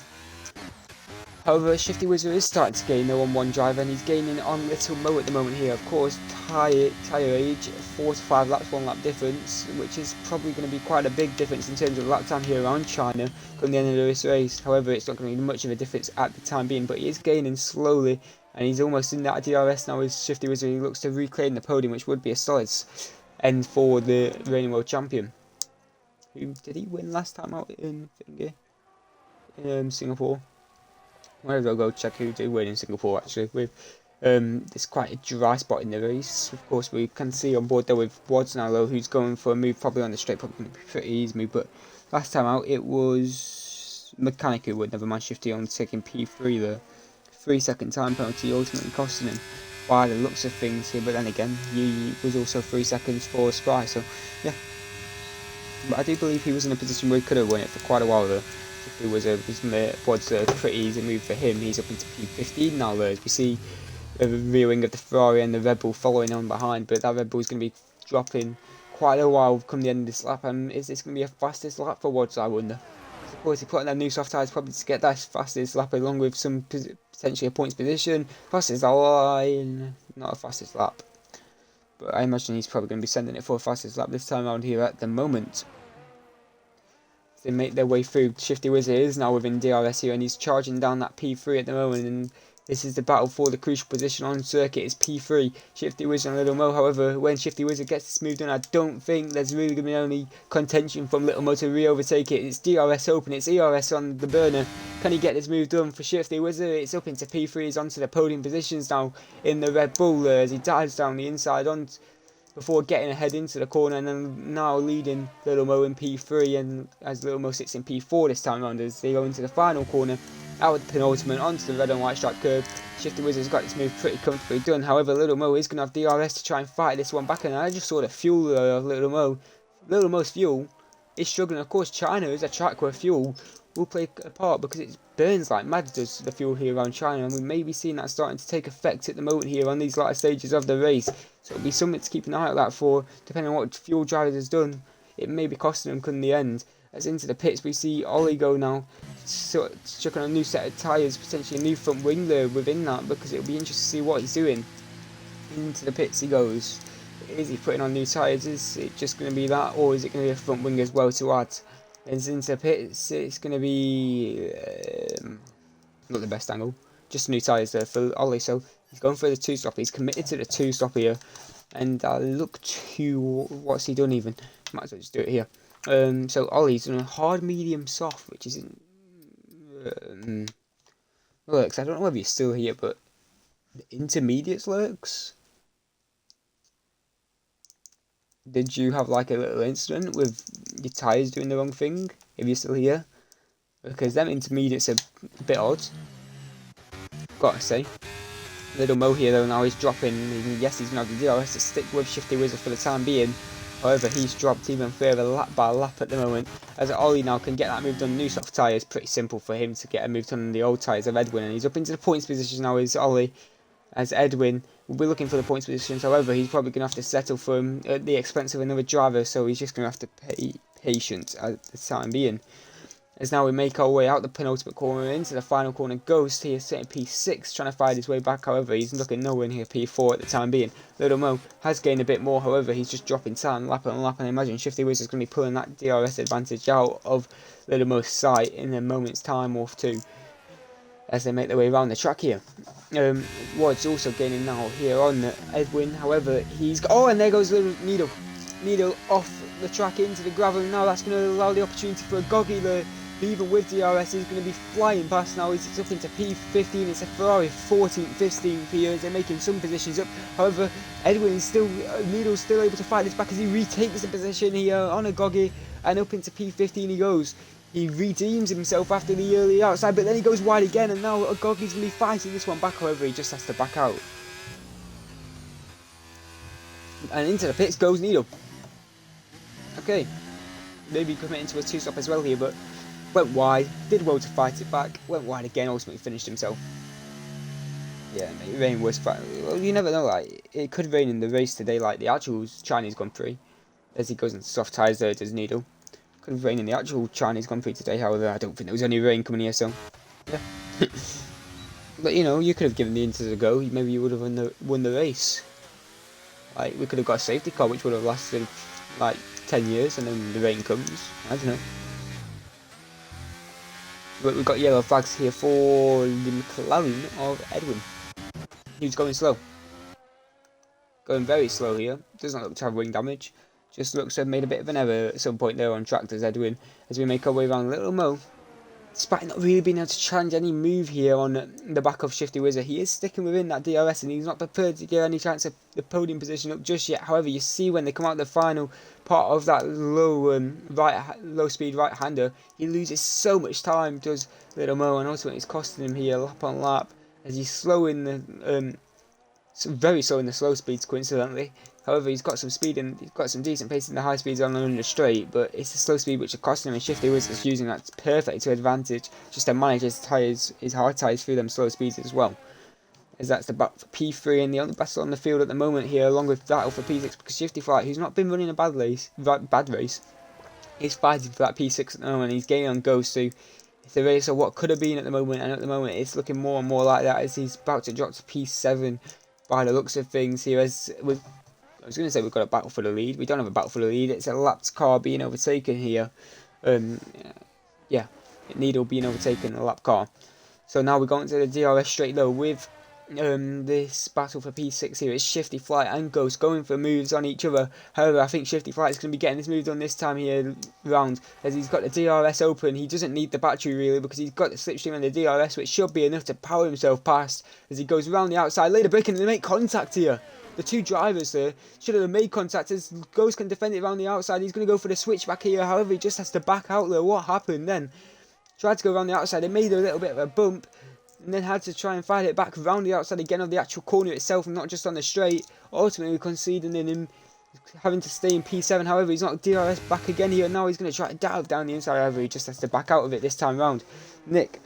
However, Shifty Wizard is starting to gain though on one driver, and he's gaining on Little Mo at the moment here. Of course, tyre age, 4 to 5 laps, 1 lap difference, which is probably going to be quite a big difference in terms of lap time here around China come the end of this race. However, it's not going to be much of a difference at the time being, but he is gaining slowly, and he's almost in that DRS now as Shifty Wizard. He looks to reclaim the podium, which would be a solid end for the reigning world champion. Who did he win last time out in Singapore? Where I'll go check who did win in Singapore actually. With it's quite a dry spot in the race. Of course, we can see on board there with Wads now though, who's going for a move probably on the straight, probably going to be a pretty easy move. But last time out it was Mechanic who would, never mind Shifty on taking P3 there. 3-second time penalty ultimately costing him by the looks of things here. But then again, he was also 3 seconds for Spry, so yeah. But I do believe he was in a position where he could have won it for quite a while though. It was a pretty easy move for him. He's up into P15 now though, as we see the rear wing of the Ferrari and the Red Bull following on behind, but that Red Bull is going to be dropping quite a while come the end of this lap, and is this going to be a fastest lap for Wads, I wonder. Of course, he put on their new soft tyres probably to get that fastest lap along with some potentially a points position. Fastest line, not a fastest lap, but I imagine he's probably going to be sending it for a fastest lap this time around here at the moment. They make their way through. Shifty Wizard is now within DRS here, and he's charging down that P3 at the moment, and this is the battle for the crucial position on circuit. It's P3, Shifty Wizard and Little Mo. However, when Shifty Wizard gets this move done, I don't think there's really going to be any contention from Little Mo to re-overtake it. It's DRS open, it's ERS on the burner. Can he get this move done for Shifty Wizard? It's up into P3, he's onto the podium positions now in the Red Bull as he dives down the inside on before getting ahead into the corner, and then now leading Little Mo in P3, and as Little Mo sits in P4 this time around as they go into the final corner, out with the penultimate onto the red and white stripe curve. Shifty Wizard's got this move pretty comfortably done. However, Little Mo is going to have DRS to try and fight this one back, and I just saw the fuel of Little Mo. Little Mo's fuel is struggling. Of course, China is a track where fuel will play a part because it burns like mad, does the fuel here around China, and we may be seeing that starting to take effect at the moment here on these latter stages of the race. So it'll be something to keep an eye out that for, depending on what fuel driver has done. It may be costing them come in the end. As into the pits we see Ollie go now, chuck on a new set of tyres, potentially a new front wing there within that, because it'll be interesting to see what he's doing. Into the pits he goes. Is he putting on new tyres? Is it just going to be that, or is it going to be a front wing as well to add? As into the pits, it's going to be not the best angle, just new tyres there for Ollie. So he's going for the 2-stop. He's committed to the 2-stop here, and look to what's he done even. Might as well just do it here. So Ollie's done a hard, medium, soft, which isn't Lurks. I don't know whether he's still here, but the intermediates Lurks. Did you have like a little incident with your tyres doing the wrong thing, if you're still here? Because them intermediates are a bit odd, gotta say. Little Mo here though now is dropping. Yes, he's going to have the DRS to stick with Shifty Wizard for the time being. However, he's dropped even further lap by lap at the moment. As Ollie now can get that move done. New soft tyres, pretty simple for him to get a move done on the old tyres of Edwin. And he's up into the points position now is Ollie. As Edwin will be looking for the points positions. However, he's probably going to have to settle for him at the expense of another driver. So he's just going to have to pay patience at the time being. As now we make our way out the penultimate corner into the final corner. Ghost here sitting P6 trying to find his way back. However, he's looking nowhere near P4 at the time being. Little Mo has gained a bit more. However, he's just dropping time lap on lap. And I imagine Shifty Wizard is going to be pulling that DRS advantage out of Little Mo's sight in a moment's time or two as they make their way around the track here. Wads also gaining now here on Edwin. However, he's... Oh, and there goes Little Needle. Needle off the track into the gravel. Now that's going to allow the opportunity for a Goggy there. Even with DRS, he's going to be flying past now. He's up into P15. It's a Ferrari 14th, 15th here. They're making some positions up. However, Edwin is still, Needle's still able to fight this back as he retakes the position here on a Goggy, and up into P15 he goes. He redeems himself after the early outside, but then he goes wide again, and now a Goggy's going to be fighting this one back. However, he just has to back out. And into the pits goes Needle. Okay, maybe committing to a 2-stop as well here, but went wide, did well to fight it back, went wide again, ultimately finished himself. Yeah, mate, rain was fine. Well, you never know, like, it could rain in the race today, like the actual Chinese Grand Prix, as he goes into soft tyres there, does Needle. Could rain in the actual Chinese Grand Prix today, however, I don't think there was any rain coming here, so, yeah. But, you know, you could have given the Inters a go, maybe you would have won the race. Like, we could have got a safety car, which would have lasted, like, 10 years, and then the rain comes, I don't know. But we've got yellow flags here for the McLaren of Edwin. He's going slow. Going very slow here. Doesn't look to have wing damage. Just looks to have made a bit of an error at some point there on track, does Edwin, as we make our way around Little Mo. Despite not really being able to challenge any move here on the back of Shifty Wizard, he is sticking within that DRS and he's not prepared to give any chance of the podium position up just yet. However, you see when they come out the final part of that low speed right hander, he loses so much time, does Little Mo, and ultimately it's costing him here lap on lap as he's slow in the very slow in the slow speeds, coincidentally. However, he's got some speed and he's got some decent pace in the high speeds on the straight, but it's the slow speed which are costing him, and Shifty Wizard's using that perfectly to advantage, just to manage his tyres, his hard tyres through them slow speeds as well. As that's the battle for P3 and the only battle on the field at the moment here, along with battle for P6, because Shifty Flight, who's not been running a bad race, is fighting for that P6 at the moment. He's gaining on Ghost, so it's a race of what could have been at the moment, and at the moment it's looking more and more like that as he's about to drop to P7 by the looks of things here. As with, I was going to say we've got a battle for the lead. We don't have a battle for the lead. It's a lapped car being overtaken here. Yeah, Needle being overtaken, a lap car. So now we're going to the DRS straight though with this battle for P6 here. It's Shifty Flight and Ghost going for moves on each other. However, I think Shifty Flight is going to be getting this move done this time here round, as he's got the DRS open. He doesn't need the battery really, because he's got the slipstream and the DRS, which should be enough to power himself past as he goes around the outside. Later breaking and they make contact here. The two drivers there should have made contact as Ghost can defend it around the outside. He's going to go for the switchback here. However, he just has to back out there. What happened then? Tried to go around the outside. They made a little bit of a bump, and then had to try and fight it back around the outside again of the actual corner itself, and not just on the straight, ultimately conceding in him having to stay in P7. However, he's not DRS back again here. Now he's going to try to dive down the inside. However, he just has to back out of it this time round. Nick,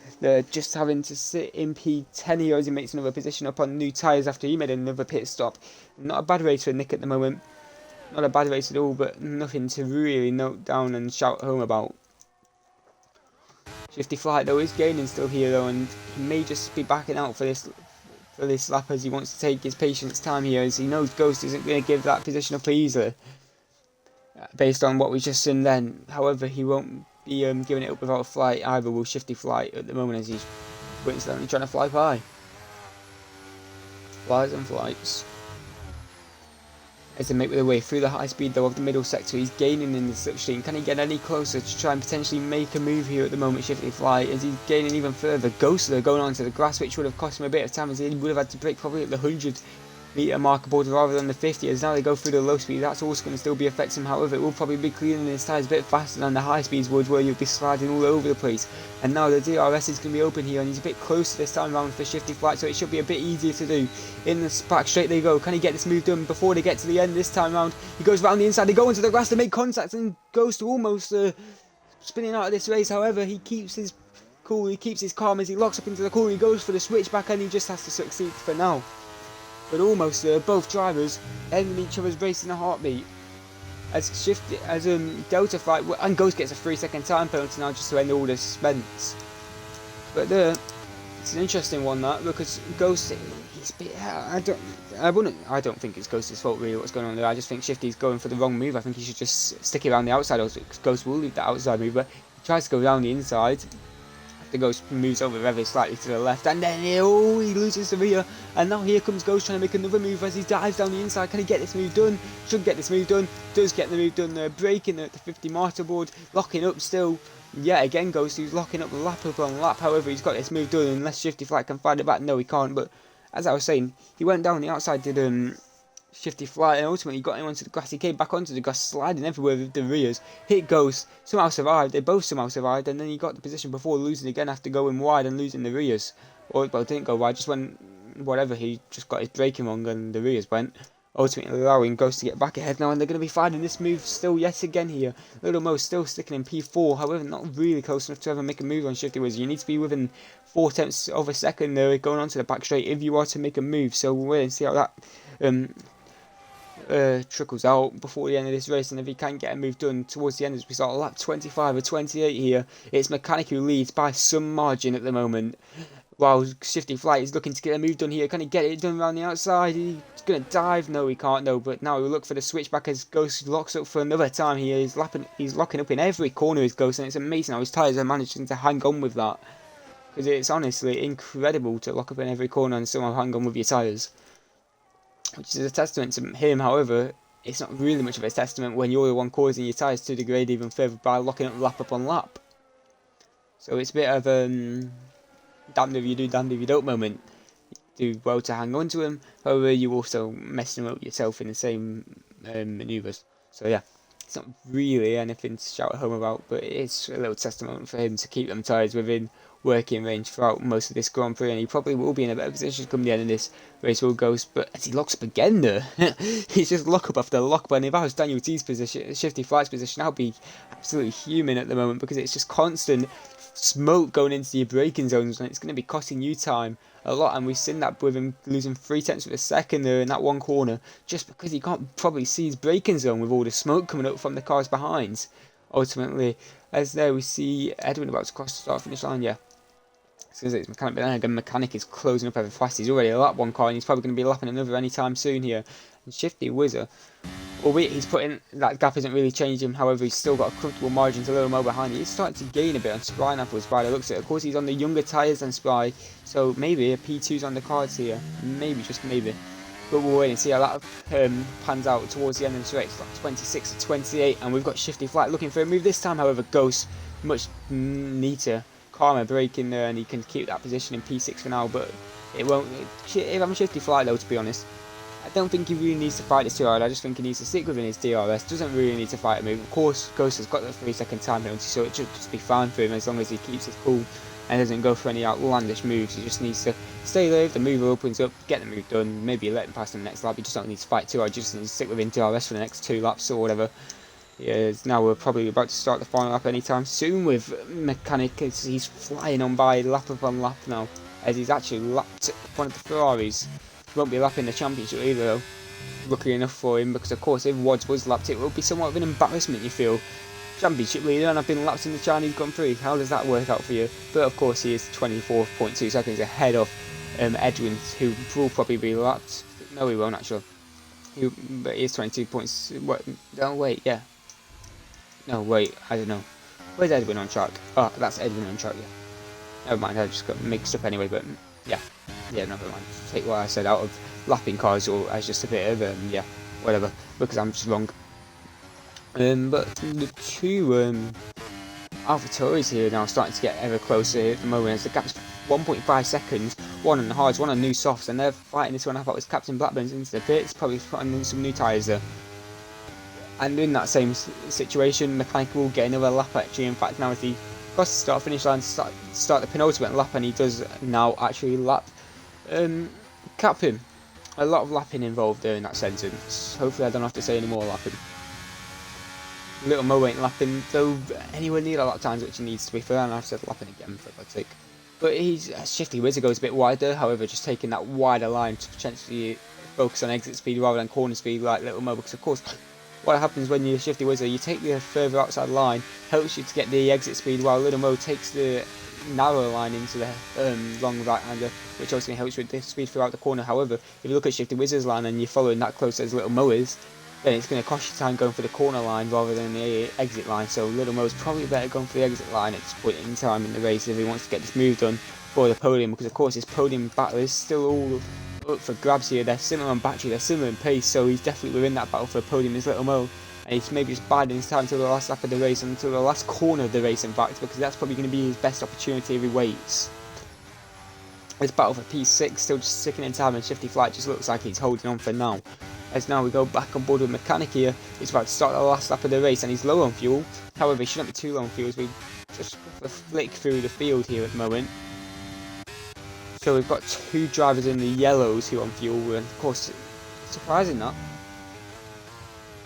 just having to sit in P10 here as he makes another position up on new tyres after he made another pit stop. Not a bad race for Nick at the moment. Not a bad race at all, but nothing to really note down and shout home about. Shifty Flight though is gaining still here though, and he may just be backing out for this lap as he wants to take his patience time here, as he knows Ghost isn't going to give that position up easily based on what we've just seen then. However, he won't be giving it up without a flight either, will Shifty Flight at the moment, as he's coincidentally trying to fly by. Flies and flights. As they make their way through the high speed though of the middle sector, he's gaining in the slipstream. Can he get any closer to try and potentially make a move here at the moment, Shifty Flight? As he's gaining even further, Ghost though going onto the grass, which would have cost him a bit of time, as he would have had to break probably at the 100-metre marker board rather than the 50. As now they go through the low speed, that's also going to still be affecting him. However, it will probably be cleaning his tyres a bit faster than the high speeds would, where you'll be sliding all over the place. And now the DRS is going to be open here, and he's a bit closer this time around for Shifty Flight, so it should be a bit easier to do. In the back straight they go. Can he get this move done before they get to the end this time round? He goes around the inside, they go into the grass to make contact, and goes to almost spinning out of this race. However, he keeps his cool, he keeps his calm as he locks up into the corner. He goes for the switchback, and he just has to succeed for now. But almost both drivers ending each other's race in a heartbeat. As Delta Flight and Ghost gets a 3-second time penalty now just to end all the suspense. But it's an interesting one that, because Ghost, I don't think it's Ghost's fault really what's going on there. I just think Shifty's going for the wrong move. I think he should just stick it around the outside, because Ghost will leave the outside move, but he tries to go down the inside. The Ghost moves over ever slightly to the left, and then he loses the rear, and now here comes Ghost trying to make another move as he dives down the inside. Can he get this move done? Should get this move done. Does get the move done there, breaking at the 50 martyr board, locking up still. Yeah, again Ghost, who's locking up lap upon lap. However, he's got this move done unless Shifty Flight can find it back. No, he can't, but as I was saying, he went down the outside, did Shifty Flight, and ultimately got him onto the grass. He came back onto the grass, sliding everywhere with the rears, hit Ghost, somehow survived. They both somehow survived, and then he got the position before losing again after going wide and losing the rears. Or, well, didn't go wide, just went whatever, he just got his braking wrong and the rears went. ultimately allowing Ghost to get back ahead now, and they're going to be finding this move still yet again here. Little Mo still sticking in P4, however not really close enough to ever make a move on Shifty Wizard. You need to be within 4/10 of a second there going on to the back straight if you are to make a move, so we'll wait and see how that trickles out before the end of this race, and if he can get a move done towards the end as we start lap 25 or 28 here. It's Mechanic who leads by some margin at the moment, while Shifty Flight is looking to get a move done here. Can he get it done around the outside? He's going to dive. No, he can't. No, but now we look for the switchback as Ghost locks up for another time here. He's locking up in every corner as Ghost, and it's amazing how his tyres are managing to hang on with that. Because it's honestly incredible to lock up in every corner and somehow hang on with your tyres, which is a testament to him. However, it's not really much of a testament when you're the one causing your tyres to degrade even further by locking up lap upon lap. So it's a bit of damned if you do, damned if you don't moment. You do well to hang on to him, however you also messing him up yourself in the same manoeuvres. So yeah, it's not really anything to shout at home about, but it's a little testament for him to keep them tyres within working range throughout most of this Grand Prix, and he probably will be in a better position come the end of this race will Ghost. But as he locks up again there, he's just lock up after lock. But if I was Daniel T's position, Shifty Flight's position, I'd be absolutely human at the moment, because it's just constant smoke going into your braking zones, and it's going to be costing you time a lot. And we've seen that with him losing 0.3 of a second there in that one corner, just because he can't probably see his braking zone with all the smoke coming up from the cars behind. Ultimately, as there we see Edwin about to cross the start finish line. Yeah, it's Mechanic, but then again, Mechanic is closing up ever fast. He's already lapped one car, and he's probably going to be lapping another anytime soon here. And Shifty Wizard, albeit he's putting that gap isn't really changing, however he's still got a comfortable margin to Little Mo behind. He's starting to gain a bit on Spry now for Spry. It looks at it. Of course, he's on the younger tyres than Spry, so maybe a P2's on the cards here. Maybe, just maybe. But we'll wait and see how that pans out towards the end of this race. Like 26 to 28, and we've got Shifty Flight looking for a move this time. However, Ghost much neater, calmer braking there, and he can keep that position in P6 for now. But it won't. If I'm Shifty Flight though, to be honest, I don't think he really needs to fight this too hard. I just think he needs to stick within his DRS. Doesn't really need to fight a move. Of course, Ghost has got the 3-second time penalty, so it should just be fine for him as long as he keeps his cool and doesn't go for any outlandish moves. He just needs to stay there. If the mover opens up, get the move done. Maybe let him pass in the next lap. He just don't need to fight too hard. Just need to stick within DRS for the next 2 laps or whatever. Yeah, now we're probably about to start the final lap anytime soon with Mechanic, as he's flying on by lap upon lap now, as he's actually lapped one of the Ferraris. He won't be lapping the championship either though, luckily enough for him, because of course if Wads was lapped it would be somewhat of an embarrassment, you feel. Championship leader, and I've been lapped in the Chinese Grand Prix. How does that work out for you? But of course he is 24.2 seconds ahead of Edwin, who will probably be lapped. No, he won't actually. But he is 22 points. What? No, wait, yeah. No, wait, I don't know. Where's Edwin on track? Oh, that's Edwin on track, yeah. Never mind, I just got mixed up anyway, but yeah. Yeah, never mind. Take what I said out of lapping cars or as just a bit of, yeah, whatever, because I'm just wrong. But the two AlphaTauris here now starting to get ever closer at the moment, as the gap's 1.5 seconds, one on the hards, one on new softs, and they're fighting this one out as Captain Blackburn's into the pits, probably putting in some new tyres there. And in that same situation, Mechanic will get another lap actually. In fact, now as he crosses the start finish line to start the penultimate lap, and he does now actually lap cap him. A lot of lapping involved there in that sentence. Hopefully I don't have to say any more lapping. Little Mo ain't lapping though anywhere near a lot of times which he needs to be fair, and I've said lapping again for God's sake. But he's Shifty Wizard goes a bit wider, however just taking that wider line to potentially focus on exit speed rather than corner speed like Little Mo, because of course what happens when you're Shifty Wizard, you take the further outside line, helps you to get the exit speed, while Little Mo takes the narrow line into the long right-hander, which also helps with the speed throughout the corner. However, if you look at Shifty Wizard's line and you're following that close as Little Mo is, then it's going to cost you time going for the corner line rather than the exit line. So Little Mo is probably better going for the exit line at this point in time in the race if he wants to get this move done for the podium, because of course his podium battle is still all up for grabs here. They're similar on battery, they're similar in pace, so he's definitely within that battle for the podium is Little Mo. And he's maybe just biding his time until the last lap of the race, until the last corner of the race in fact, because that's probably going to be his best opportunity if he waits. This battle for P6 still just sticking in time, and Shifty Flight just looks like he's holding on for now. As now we go back on board with Mechanic here. He's about to start the last lap of the race and he's low on fuel. However, he shouldn't be too low on fuel as we just flick through the field here at the moment. So we've got 2 drivers in the yellows who are on fuel, and of course surprising that.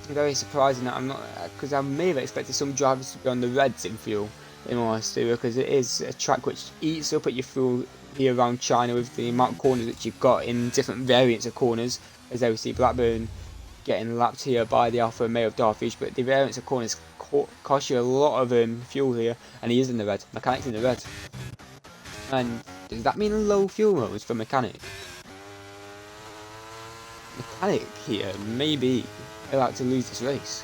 Very surprising that I'm not, because I may have expected some drivers to be on the reds in fuel, in all honesty, because it is a track which eats up at your fuel here around China with the amount of corners that you've got in different variants of corners, as there we see Blackburn getting lapped here by the Alfa Romeo of Darfish, but the variants of corners cost you a lot of fuel here, and he is in the red. Mechanic's in the red. And does that mean low fuel modes for Mechanic? Mechanic here may be about to lose this race.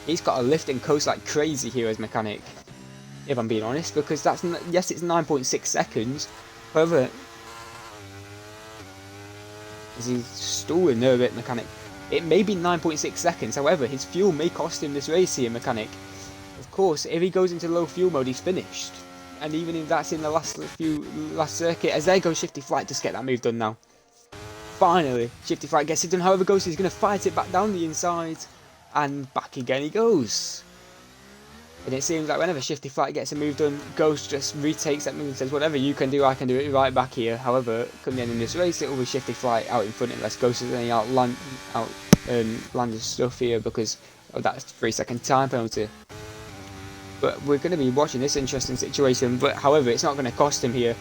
He's got to lift and coast like crazy here as Mechanic, if I'm being honest, because that's, yes, it's 9.6 seconds, however, is he stalling there a bit, Mechanic? It may be 9.6 seconds, however, his fuel may cost him this race here, Mechanic. Of course, if he goes into low fuel mode, he's finished, and even if that's in the last circuit, as there goes Shifty Flight, just get that move done now. Finally, Shifty Flight gets it done, however, Ghost is going to fight it back down the inside, and back again he goes. And it seems like whenever Shifty Flight gets a move done, Ghost just retakes that move and says, whatever you can do, I can do it right back here. However, come the end of this race, it will be Shifty Flight out in front unless Ghost has any outlandish stuff here because of that 3-second time penalty. But we're going to be watching this interesting situation, but however, it's not going to cost him here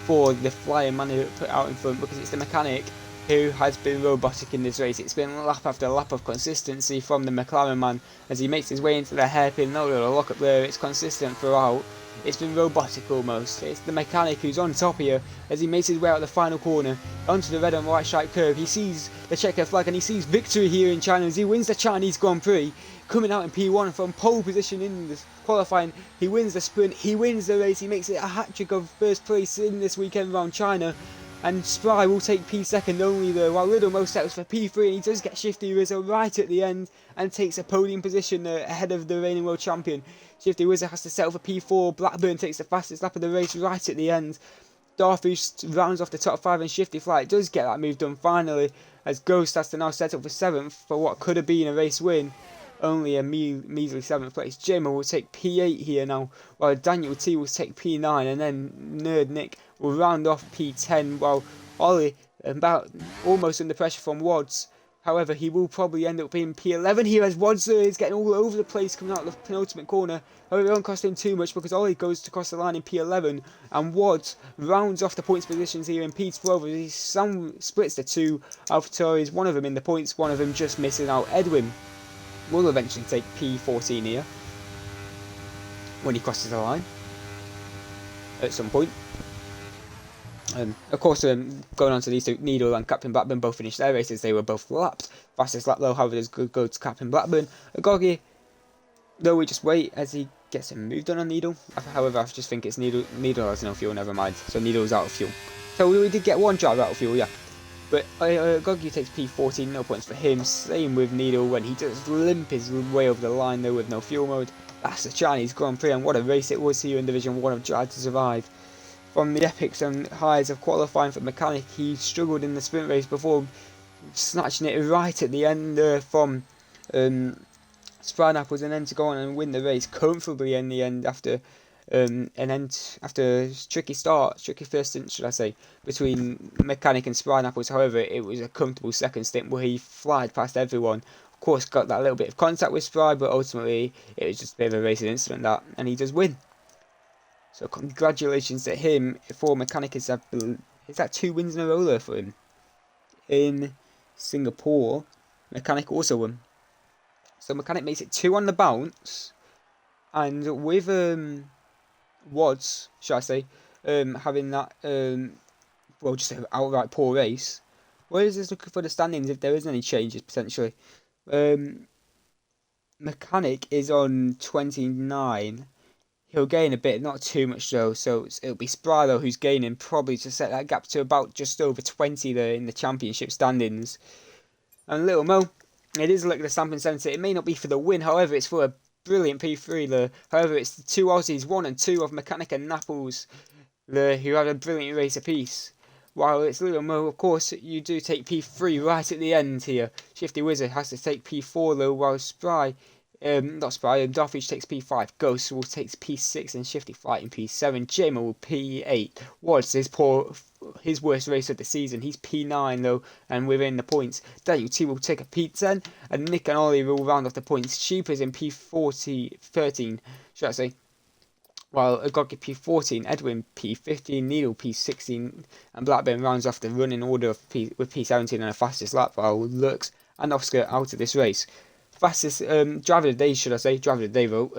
for the flying man who put out in front, because it's the Mechanic who has been robotic in this race. It's been lap after lap of consistency from the McLaren man as he makes his way into the hairpin. No little lock up there, it's consistent throughout. It's been robotic almost. It's the Mechanic who's on top here as he makes his way out the final corner onto the red and white stripe curve. He sees the checker flag and he sees victory here in China as he wins the Chinese Grand Prix, coming out in P1 from pole position in the qualifying. He wins the sprint, he wins the race, he makes it a hat-trick of first place in this weekend around China. And Spry will take P2 only there, while Riddle most settles for P3, and he does get Shifty Wizard right at the end and takes a podium position ahead of the reigning world champion. Shifty Wizard has to settle for P4, Blackburn takes the fastest lap of the race right at the end. Darfish rounds off the top 5 and Shifty Flight does get that move done finally, as Ghost has to now settle for 7th for what could have been a race win. Only a measly 7th place. Jamer will take P8 here now, while Daniel T will take P9, and then Nerd Nick will round off P10, while Ollie about almost under pressure from Wads. However, he will probably end up being P11 here as Wads is getting all over the place coming out of the penultimate corner. However, it won't cost him too much because Ollie goes to cross the line in P11 and Wads rounds off the points positions here in P12 as he splits the two AlphaTauris, one of them in the points, one of them just missing out. Edwin will eventually take P14 here when he crosses the line at some point. Of course, going on to these two, Needle and Captain Blackburn both finished their races. They were both lapped. Fastest lap though, however, does go to Captain Blackburn. Agoggy, though, we just wait as he gets a move done on Needle. However, I just think it's Needle. Needle has no fuel, never mind. So Needle's out of fuel. So we did get one driver out of fuel, yeah. But Agoggy takes P14, no points for him. Same with Needle when he does limp his way over the line though with no fuel mode. That's the Chinese Grand Prix, and what a race it was here in Division 1 of Drive to Survive. From the epics and highs of qualifying for Mechanic, he struggled in the sprint race before snatching it right at the end from Sprite Apples, and then to go on and win the race comfortably in the end after after tricky first stint, should I say, between Mechanic and Sprite Apples. However, it was a comfortable second stint where he flied past everyone. Of course, got that little bit of contact with Spry, but ultimately it was just a bit of a racing incident and he does win. So congratulations to him for Mechanic. Is that 2 wins in a row there for him? In Singapore, Mechanic also won. So Mechanic makes it 2 on the bounce, and with Wads, shall I say, having that well, just an outright poor race. Where is this looking for the standings if there is any changes potentially? Mechanic is on 29. He'll gain a bit, not too much though, so it'll be Spry though who's gaining, probably to set that gap to about just over 20 there in the championship standings. And Little Mo, it is looking at the Stamping Centre. It may not be for the win, however, it's for a brilliant P3 there. However, it's the 2 Aussies, 1 and 2 of Mechanic and Naples there, who had a brilliant race apiece. While it's Little Mo, of course, you do take P3 right at the end here. Shifty Wizard has to take P4 though, while Darfish takes P5, Ghost will take P6 and Shifty Flight in P7, Jamer will P8. What's his poor his worst race of the season. He's P9 though, and we're in the points. D2S will take a P10, and Nick and Ollie will round off the points. Sheep is in P13, should I say. While Agog P14, Edwin P15, Needle P16, and Blackburn rounds off the running order of with P17 and a fastest lap, while Lux and Oscar out of this race. Fastest driver of the day, should I say, driver of the day vote.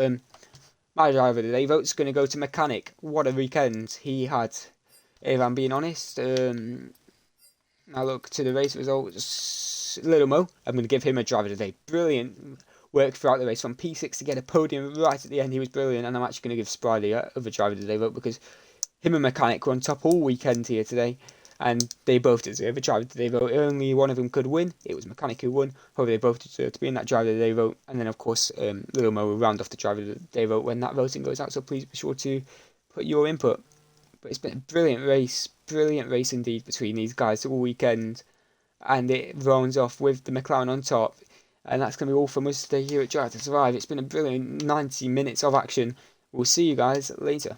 My driver of the day vote's going to go to Mechanic. What a weekend he had, if I'm being honest. Now look to the race results. Little Mo, I'm going to give him a driver of the day. Brilliant work throughout the race from P6 to get a podium right at the end. He was brilliant, and I'm actually going to give Spry the other driver of the day vote because him and Mechanic were on top all weekend here today, and they both deserve a driver of the day vote. Only one of them could win. It was Mechanic who won. However, they both deserve to be in that driver of the day vote. And then, of course, Little Mo will round off the driver of the day vote when that voting goes out. So please be sure to put your input. But it's been a brilliant race indeed between these guys all weekend, and it rounds off with the McLaren on top. And that's going to be all from us today here at Drive to Survive. It's been a brilliant 90 minutes of action. We'll see you guys later.